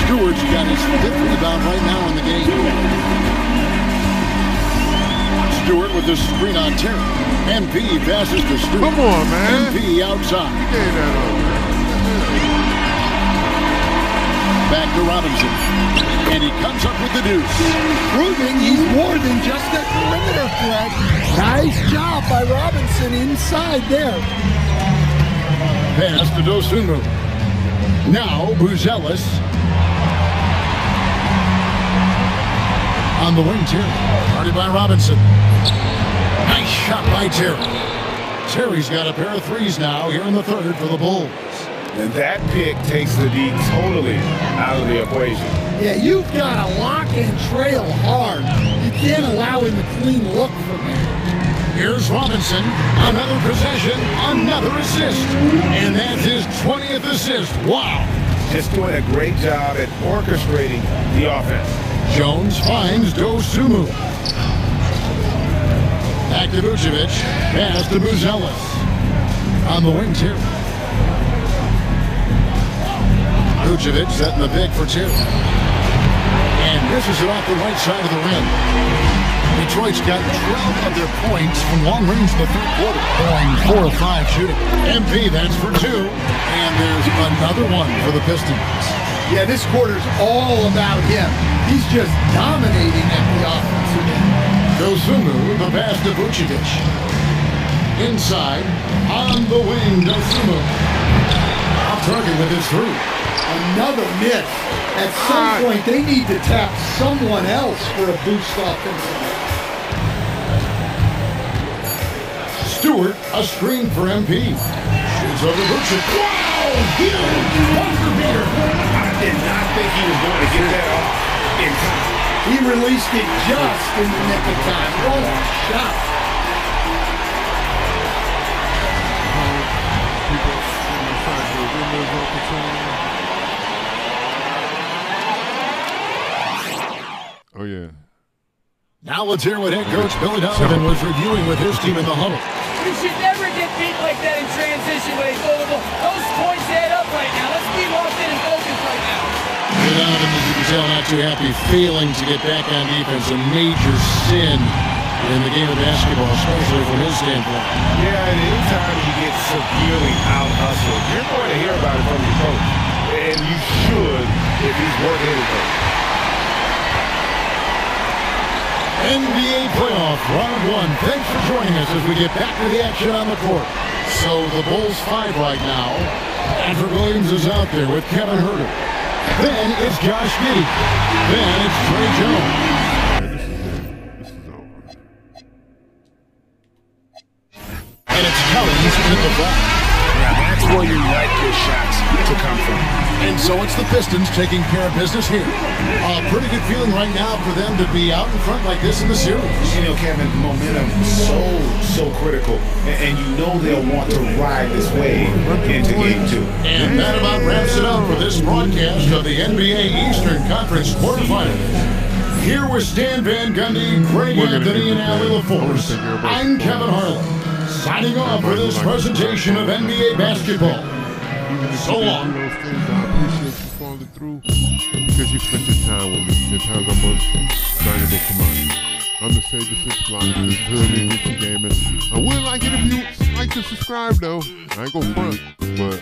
Stewart's got his 5th rebound right now in the game. Stewart with the screen on Terry. MP passes to Stewart. Come on, man. MP outside. You gave that up, man. Back to Robinson. And he comes up with the deuce. Proving he's more than just a perimeter threat. Nice job by Robinson inside there. Pass to Dosunmu. Now Buzelis. On the wing, Terry. Guarded by Robinson. Nice shot by Terry. Terry's got a pair of 3s now here in the 3rd for the Bulls. And that pick takes the D totally out of the equation. Yeah, you've got to lock and trail hard. You can't allow him to clean look from there. Here's Robinson. Another possession, another assist. And that's his 20th assist. Wow. Just doing a great job at orchestrating the offense. Jones finds Dosunmu. Back to Vucevic. Pass to Buzelis. On the wing, Terry. Vucevic setting the big for Terry. And misses it off the right side of the rim. Detroit's got 12 of their points from long range in the 3rd quarter. Going 4 of 5 shooting. MP, that's for 2. And there's another one for the Pistons. Yeah, this quarter's all about him. He's just dominating at the offensive end. Dosunmu, the pass to Vucevic. Inside, on the wing, Dosunmu. Off target with his 3. Another miss. At some point, they need to tap someone else for a boost offensively. Stewart, a screen for MP. Shoots over Vucevic. Wow! Huge buzzer beater. I did not think he was going to get that off in time. He released it just in the nick of time. What a shot. Oh, yeah. Now let's hear what head coach Billy Donovan was reviewing with his team in the huddle. You should never get beat like that in transition when it's over. Those points add up right now. Let's be locked in and focused right now. Billy Donovan, as you can tell, not too happy, failing to get back on defense. A major sin in the game of basketball, especially from his standpoint. Yeah, and anytime you get severely out-hustled, you're going to hear about it from your coach. And you should if he's working anything. NBA playoff round 1. Thanks for joining us as we get back to the action on the court. So the Bulls 5 right now. Andrew Williams is out there with Kevin Huerter. Then it's Josh Giddey. Then it's Trey Jones. to come from. And so it's the Pistons taking care of business here. A pretty good feeling right now for them to be out in front like this in the series. You know, Kevin, momentum so critical, and you know they'll want to ride this wave into Game 2. And that about wraps it up for this broadcast of the NBA Eastern Conference quarterfinals. Here with Stan Van Gundy, Greg Anthony, and Allie LaForce, I'm Kevin Harlan, signing off for this presentation of NBA basketball. So long. Those things, I appreciate you falling through because you spent your time with me. Your time's our most valuable commodity. I'm the Savior Six Block. This is Hood Gucci Gaming. I would like it if you like to subscribe though. I ain't gonna front, but